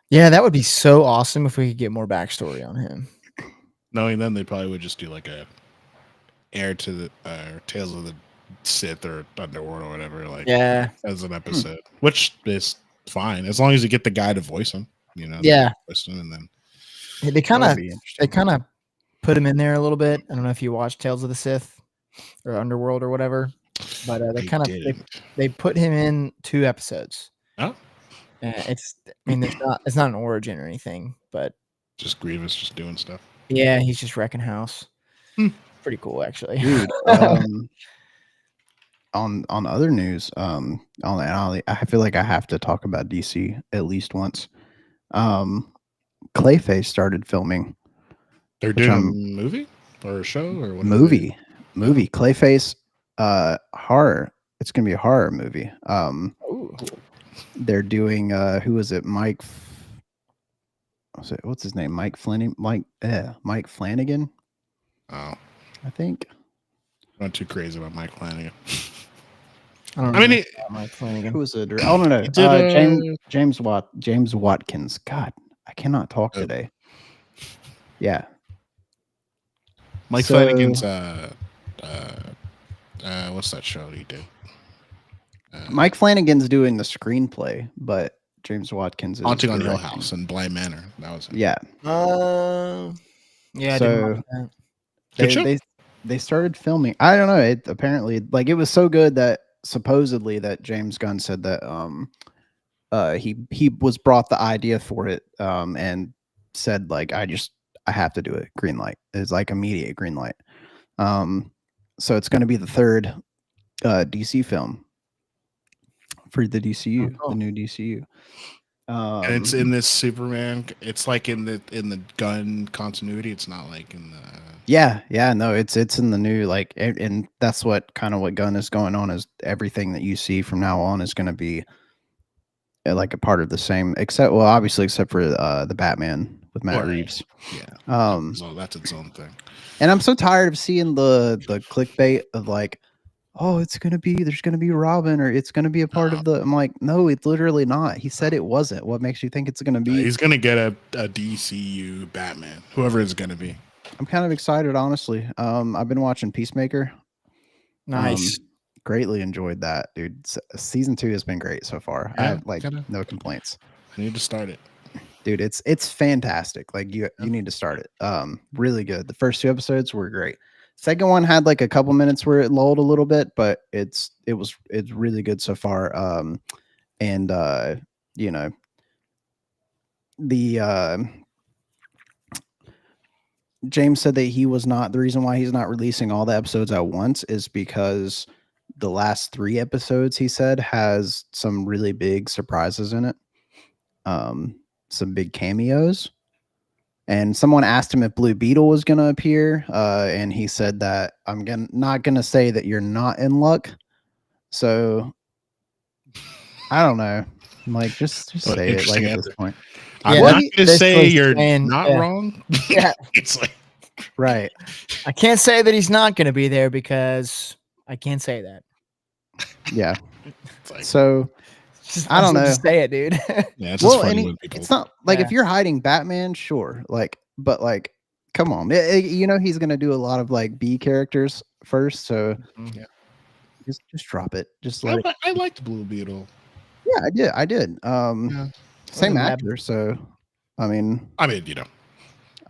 Yeah, that would be so awesome if we could get more backstory on him. Knowing them, they probably would just do like a Heir to the Tales of the Sith or Underworld or whatever, like Yeah. as an episode, which is fine as long as you get the guy to voice him. Yeah. And then They kind That of would be interesting. put him in there a little bit. I don't know if you watched Tales of the Sith or Underworld or whatever, but they put him in 2 episodes. Oh. It's not an origin or anything, but just Grievous just doing stuff. yeah, he's just wrecking house. Pretty cool, actually. Dude, on other news, I feel like I have to talk about DC at least once. Clayface started filming. They're doing a movie or a show or what? Movie. Clayface, horror. It's gonna be a horror movie. They're doing who is it? What's his name? Mike Flanagan. Oh, I think. Not too crazy about Mike Flanagan. I mean, Mike Flanagan. Who was it? Oh no, James Watkins. God, I cannot talk today. Yeah. Mike Flanagan's what's that show he did? Mike Flanagan's doing the screenplay, but James Watkins is Haunting on Hill House and Blind Manor. That was him. Yeah. Yeah. So they started filming. I don't know. It apparently it was so good that supposedly that James Gunn said that he was brought the idea for it and said I have to do it. Green light. It's immediate green light. So it's going to be the third DC film for the DCU, the new DCU. And it's in this Superman. It's in the Gunn continuity. It's not in the. Yeah, no, it's in the new and that's what Gunn is going on is everything that you see from now on is going to be a part of the same, except for the Batman with Matt Reeves. Yeah. So that's its own thing. And I'm so tired of seeing the clickbait of there's gonna be Robin or it's gonna be a part of the. I'm like, no, it's literally not. He said it wasn't. What makes you think it's gonna be? He's gonna get a DCU Batman, whoever it's gonna be. I'm kind of excited, honestly. I've been watching Peacemaker. Nice. Greatly enjoyed that, dude. Season 2 has been great so far. Yeah, I have no complaints. I need to start it. Dude, it's fantastic. You need to start it. Really good. The first 2 episodes were great. Second one had a couple minutes where it lulled a little bit, but it's really good so far. James said that the reason why he's not releasing all the episodes at once is because the last 3 episodes, he said, has some really big surprises in it. Some big cameos. And someone asked him if Blue Beetle was going to appear. And he said that I'm not going to say that you're not in luck. So I don't know. I'm just say it at this point. I'm not going to say you're not wrong. Yeah. It's right. I can't say that he's not going to be there because I can't say that. Yeah. So I don't know. Say it, dude. Yeah, it's just funny when people. It's not if you're hiding Batman, sure. But come on. He's gonna do a lot of B characters first. So just drop it. Just let it. I liked Blue Beetle. Yeah, I did. Same actor. So I mean,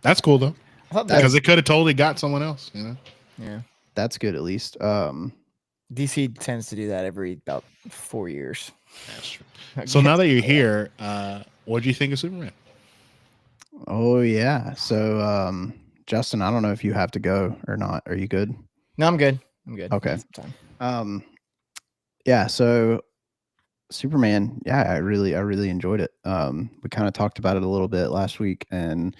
that's cool though. Because it could have totally got someone else. Yeah, that's good at least. DC tends to do that every about 4 years. That's true. So now that you're here, what do you think of Superman? Oh yeah. So Justin, I don't know if you have to go or not. Are you good? No, I'm good. Okay. Yeah, so Superman, I really enjoyed it. We kind of talked about it a little bit last week, and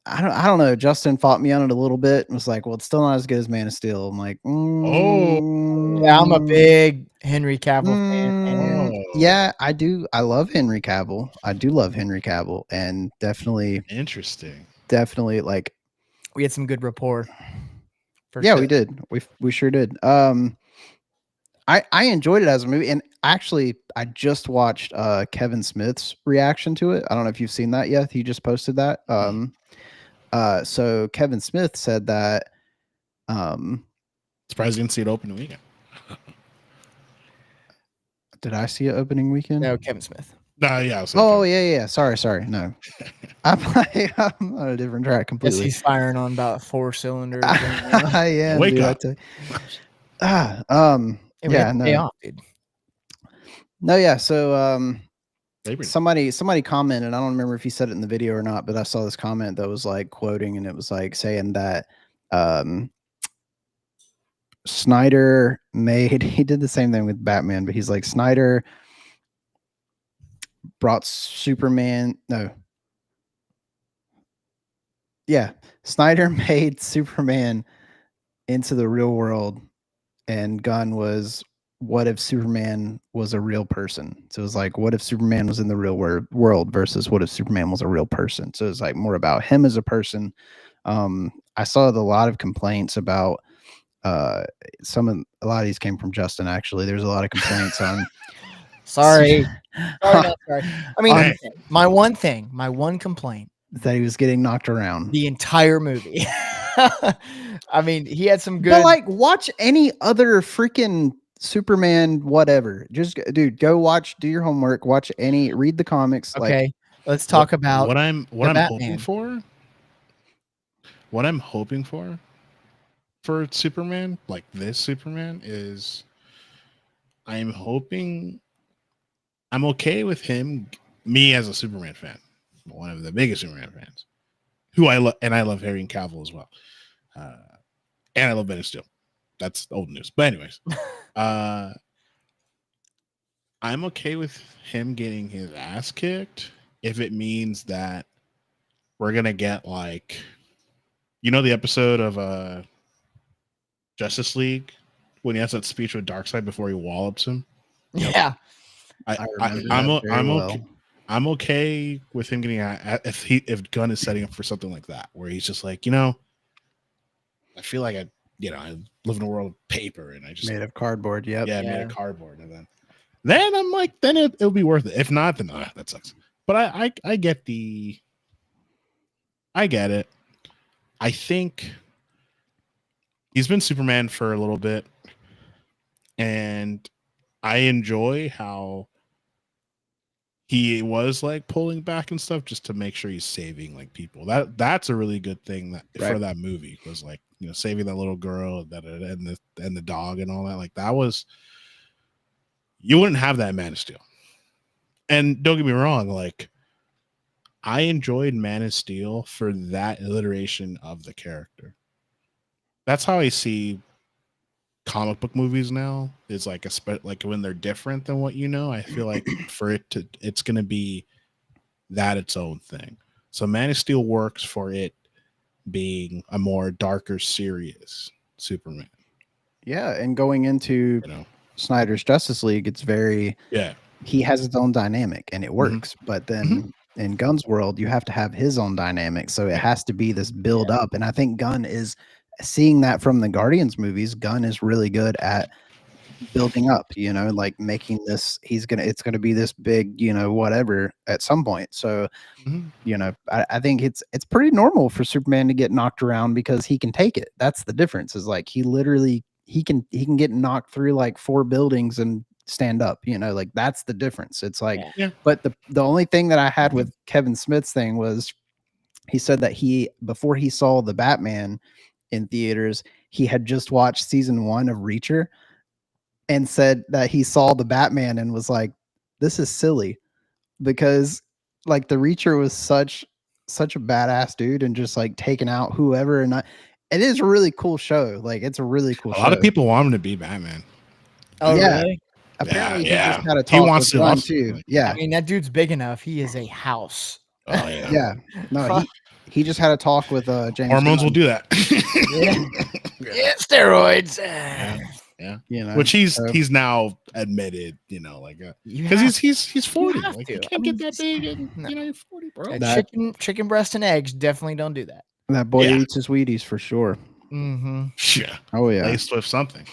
I don't know. Justin fought me on it a little bit and was like, well, it's still not as good as Man of Steel. I'm like, yeah, I'm a big Henry Cavill fan. Yeah, I do. I love Henry Cavill. I do love Henry Cavill, and definitely interesting. Definitely we had some good rapport. Yeah, we did. We sure did. I enjoyed it as a movie, and actually, I just watched Kevin Smith's reaction to it. I don't know if you've seen that yet. He just posted that. So Kevin Smith said that. Surprised you didn't see it opening weekend. Did I see it opening weekend? No, Kevin Smith. No, yeah. Yeah. Sorry. No, I'm on a different track completely. Yes, he's firing on about 4 cylinders. I am. Wake dude, up. Yeah, no. Off, dude. No, yeah. So somebody commented, I don't remember if he said it in the video or not, but I saw this comment that was quoting, and it was saying that Snyder made he did the same thing with Batman, but he's like Snyder brought Superman. No, yeah, Snyder made Superman into the real world, and Gunn was what if Superman was a real person? So it was like, what if Superman was in the real world versus what if Superman was a real person? So it's like more about him as a person. I saw a lot of complaints about a lot of these came from Justin. Actually, there's a lot of complaints on. Sorry. Sorry. I mean, Hey. my one complaint that he was getting knocked around the entire movie. I mean, he had some good. But like, watch any other freaking Superman, whatever. Just dude, go watch, do your homework, read the comics. Okay, like, let's talk about what I'm Batman. hoping for. What I'm hoping for Superman, like this Superman, is I'm okay with me as a Superman fan, one of the biggest Superman fans, who I love, and I love Henry Cavill as well, and I love Ben Steel. That's old news, but anyways, I'm okay with him getting his ass kicked if it means that we're gonna get like, the episode of Justice League when he has that speech with Darkseid before he wallops him. Yeah, I'm okay with him getting if Gunn is setting up for something like that, where he's just like, I feel like I live in a world of paper and I just made of cardboard. Yep. Yeah, made of cardboard, and then I'm like, then it'll be worth it. If not, then that sucks. But I get it. I think he's been Superman for a little bit, and I enjoy how he was like pulling back and stuff just to make sure he's saving like people. That's a really good thing for that movie, was like, saving that little girl and the dog and all that. Like, that was, you wouldn't have that in Man of Steel. And don't get me wrong, like, I enjoyed Man of Steel for that iteration of the character. That's how I see comic book movies now. Is like like when they're different than what I feel like it's going to be that its own thing. So Man of Steel works for it being a more darker, serious Superman. Yeah, and going into Snyder's Justice League, it's very he has his own dynamic and it works. But then in Gunn's world, you have to have his own dynamic, so it has to be this build up. And I think Gunn is seeing that from the Guardians movies. Gunn is really good at building up, like making this, it's gonna be this big, whatever at some point. So I think it's pretty normal for Superman to get knocked around because he can take it. That's the difference, is like he can get knocked through like 4 buildings and stand up, like that's the difference. It's like, but the only thing that I had with Kevin Smith's thing was he said that before he saw the Batman in theaters, he had just watched season 1 of Reacher and said that he saw the Batman and was like, this is silly, because like the Reacher was such a badass dude and just like taking out whoever. And it is a really cool show. Like, it's a really cool show. A lot of people want him to be Batman. Oh, yeah. Really? Apparently he just had a talk with Gunn too. Yeah. I mean, that dude's big enough. He is a house. Oh yeah. Yeah. No, he just had a talk with James Hormones Gunn. will do that. Yeah, steroids. Yeah. Which he's now admitted, because he's 40. Like, you can't get that big and you're 40, bro. Chicken breast and eggs definitely don't do that. That boy eats his Wheaties for sure. Yeah. Oh yeah. Laced with something.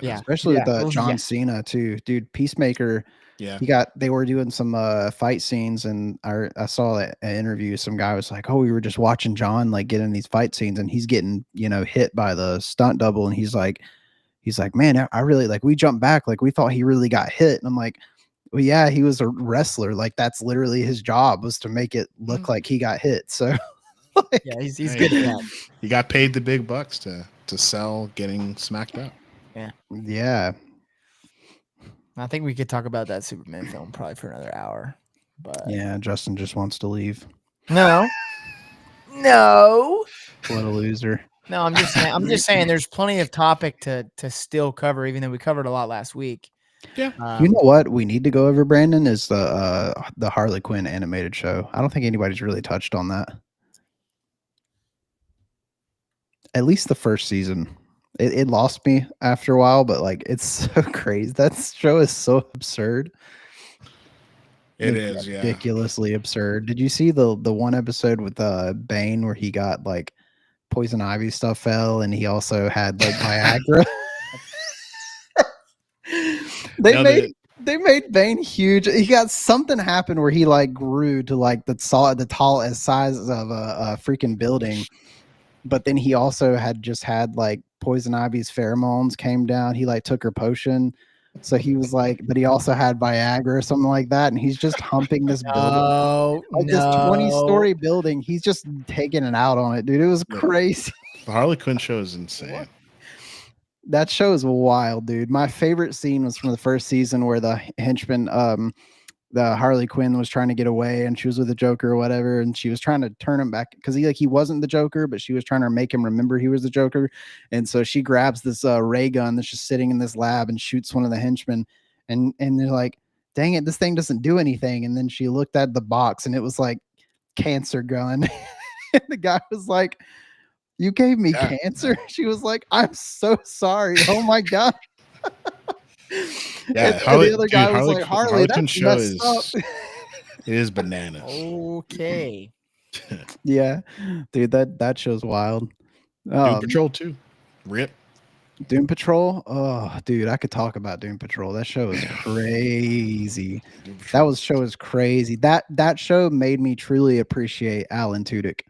Especially with John Cena too, dude. Peacemaker. Yeah. They were doing some fight scenes, and I saw an interview. Some guy was like, "Oh, we were just watching John like get in these fight scenes, and he's getting hit by the stunt double, and he's like, man, I really like. We jumped back, like we thought he really got hit, and I'm like, well, yeah, he was a wrestler. Like that's literally his job, was to make it look like he got hit. So yeah, he's good at that. He got paid the big bucks to sell getting smacked up. Yeah. I think we could talk about that Superman film probably for another hour. But yeah, Justin just wants to leave. No. What a loser. No, I'm just saying there's plenty of topic to still cover, even though we covered a lot last week. Yeah. You know what we need to go over, Brandon, is the Harley Quinn animated show. I don't think anybody's really touched on that. At least the first season. It lost me after a while, but like it's so crazy. That show is so absurd. It It's is, yeah. ridiculously absurd. Did you see the one episode with Bane where he got like poison ivy stuff fell and he also had like Viagra? They made Bane huge. He got something happen where he like grew to like the tallest size of a freaking building. But then he also had just had like poison ivy's pheromones came down. He like took her potion. So he was like, but he also had Viagra or something like that. And he's just humping this building. This 20-story building. He's just taking it out on it, dude. It was crazy. The Harley Quinn show is insane. That show is wild, dude. My favorite scene was from the first season where the henchman, the Harley Quinn was trying to get away and she was with the Joker or whatever, and she was trying to turn him back because he wasn't the Joker, but she was trying to make him remember he was the Joker. And so she grabs this ray gun that's just sitting in this lab and shoots one of the henchmen, and they're like, dang it, this thing doesn't do anything. And then she looked at the box and it was like cancer gun. And the guy was like, you gave me cancer? She was like, I'm so sorry. Oh my God. Yeah, and the other guy was like, Harley, that's show messed up. It is bananas. Okay. Yeah, dude, that show's wild. Doom Patrol 2. Rip. Doom Patrol. Oh, dude, I could talk about Doom Patrol. That show is crazy. Show is crazy. That show made me truly appreciate Alan Tudyk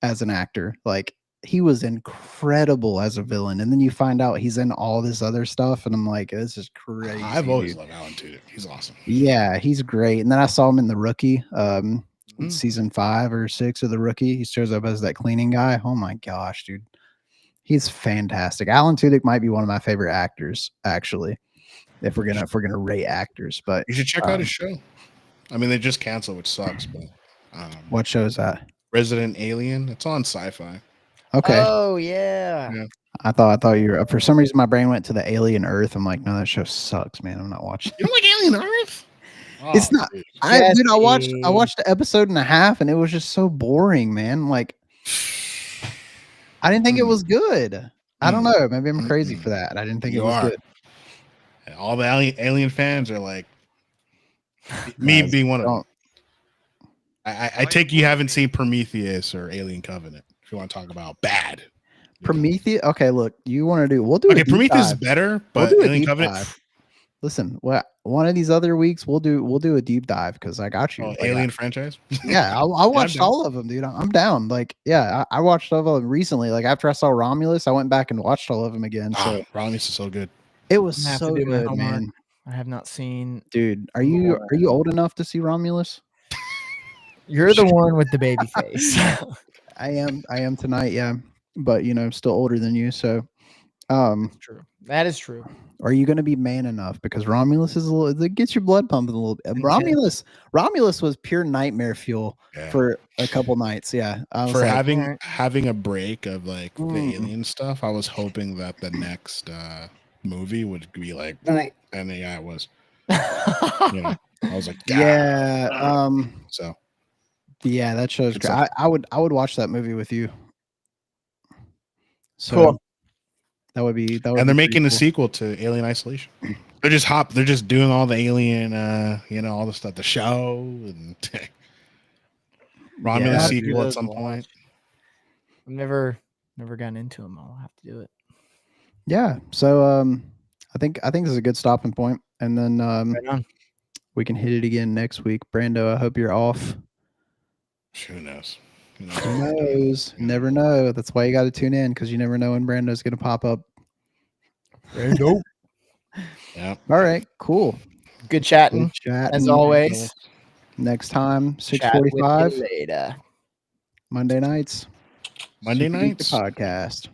as an actor. Like, he was incredible as a villain, and then you find out he's in all this other stuff, and I'm like, this is crazy. I've always loved Alan Tudyk. He's awesome. Yeah, he's great. And then I saw him in The Rookie, season 5 or 6 of The Rookie. He shows up as that cleaning guy. Oh my gosh, dude, he's fantastic. Alan Tudyk might be one of my favorite actors, actually, if we're gonna rate actors. But you should check out his show. I mean, they just canceled, which sucks. But what show is that? Resident Alien. It's on Sci-Fi. Okay. Oh yeah. I thought you were. For some reason, my brain went to the Alien Earth. I'm like, no, that show sucks, man. I'm not watching. You don't like Alien Earth? It's not. I watched the episode and a half, and it was just so boring, man. Like, I didn't think it was good. I don't know. Maybe I'm crazy for that. I didn't think it was good. And all the alien fans are like, me being one of them. I take you haven't seen Prometheus or Alien Covenant. If you want to talk about bad. Prometheus. Okay, look, we'll do. Okay, Prometheus is better, but Alien Covenant. Dive. Listen, one of these other weeks we'll do a deep dive because I got you. Alien franchise. Yeah, I watched all of them, dude. I'm down. Like, yeah, I watched all of them recently. Like after I saw Romulus, I went back and watched all of them again. So Romulus is so good. It was so good, man. I have not seen. Dude, are you old enough to see Romulus? You're the one with the baby face. I am tonight, yeah. But still older than you, so true. That is true. Are you going to be man enough? Because Romulus is it gets your blood pumping a little bit. Romulus was pure nightmare fuel for a couple nights. Yeah, for having a break of like the alien stuff. I was hoping that the next movie would be like, and it was. I was like, so. Yeah, that show's great. I would watch that movie with you. So cool. That would be. And they're making a sequel to Alien Isolation. They're just doing all the alien, all the stuff, the show and Romulus sequel at some point. I've never gotten into them. I'll have to do it. Yeah. So I think this is a good stopping point, and then we can hit it again next week. Brando, I hope you're off. Who knows? Who knows? Never know. That's why you got to tune in, because you never know when Brando's going to pop up. Brando. Yeah. All right. Cool. Good chatting. As always. Next time, 6:45. Later. Monday nights. Monday nights. The podcast.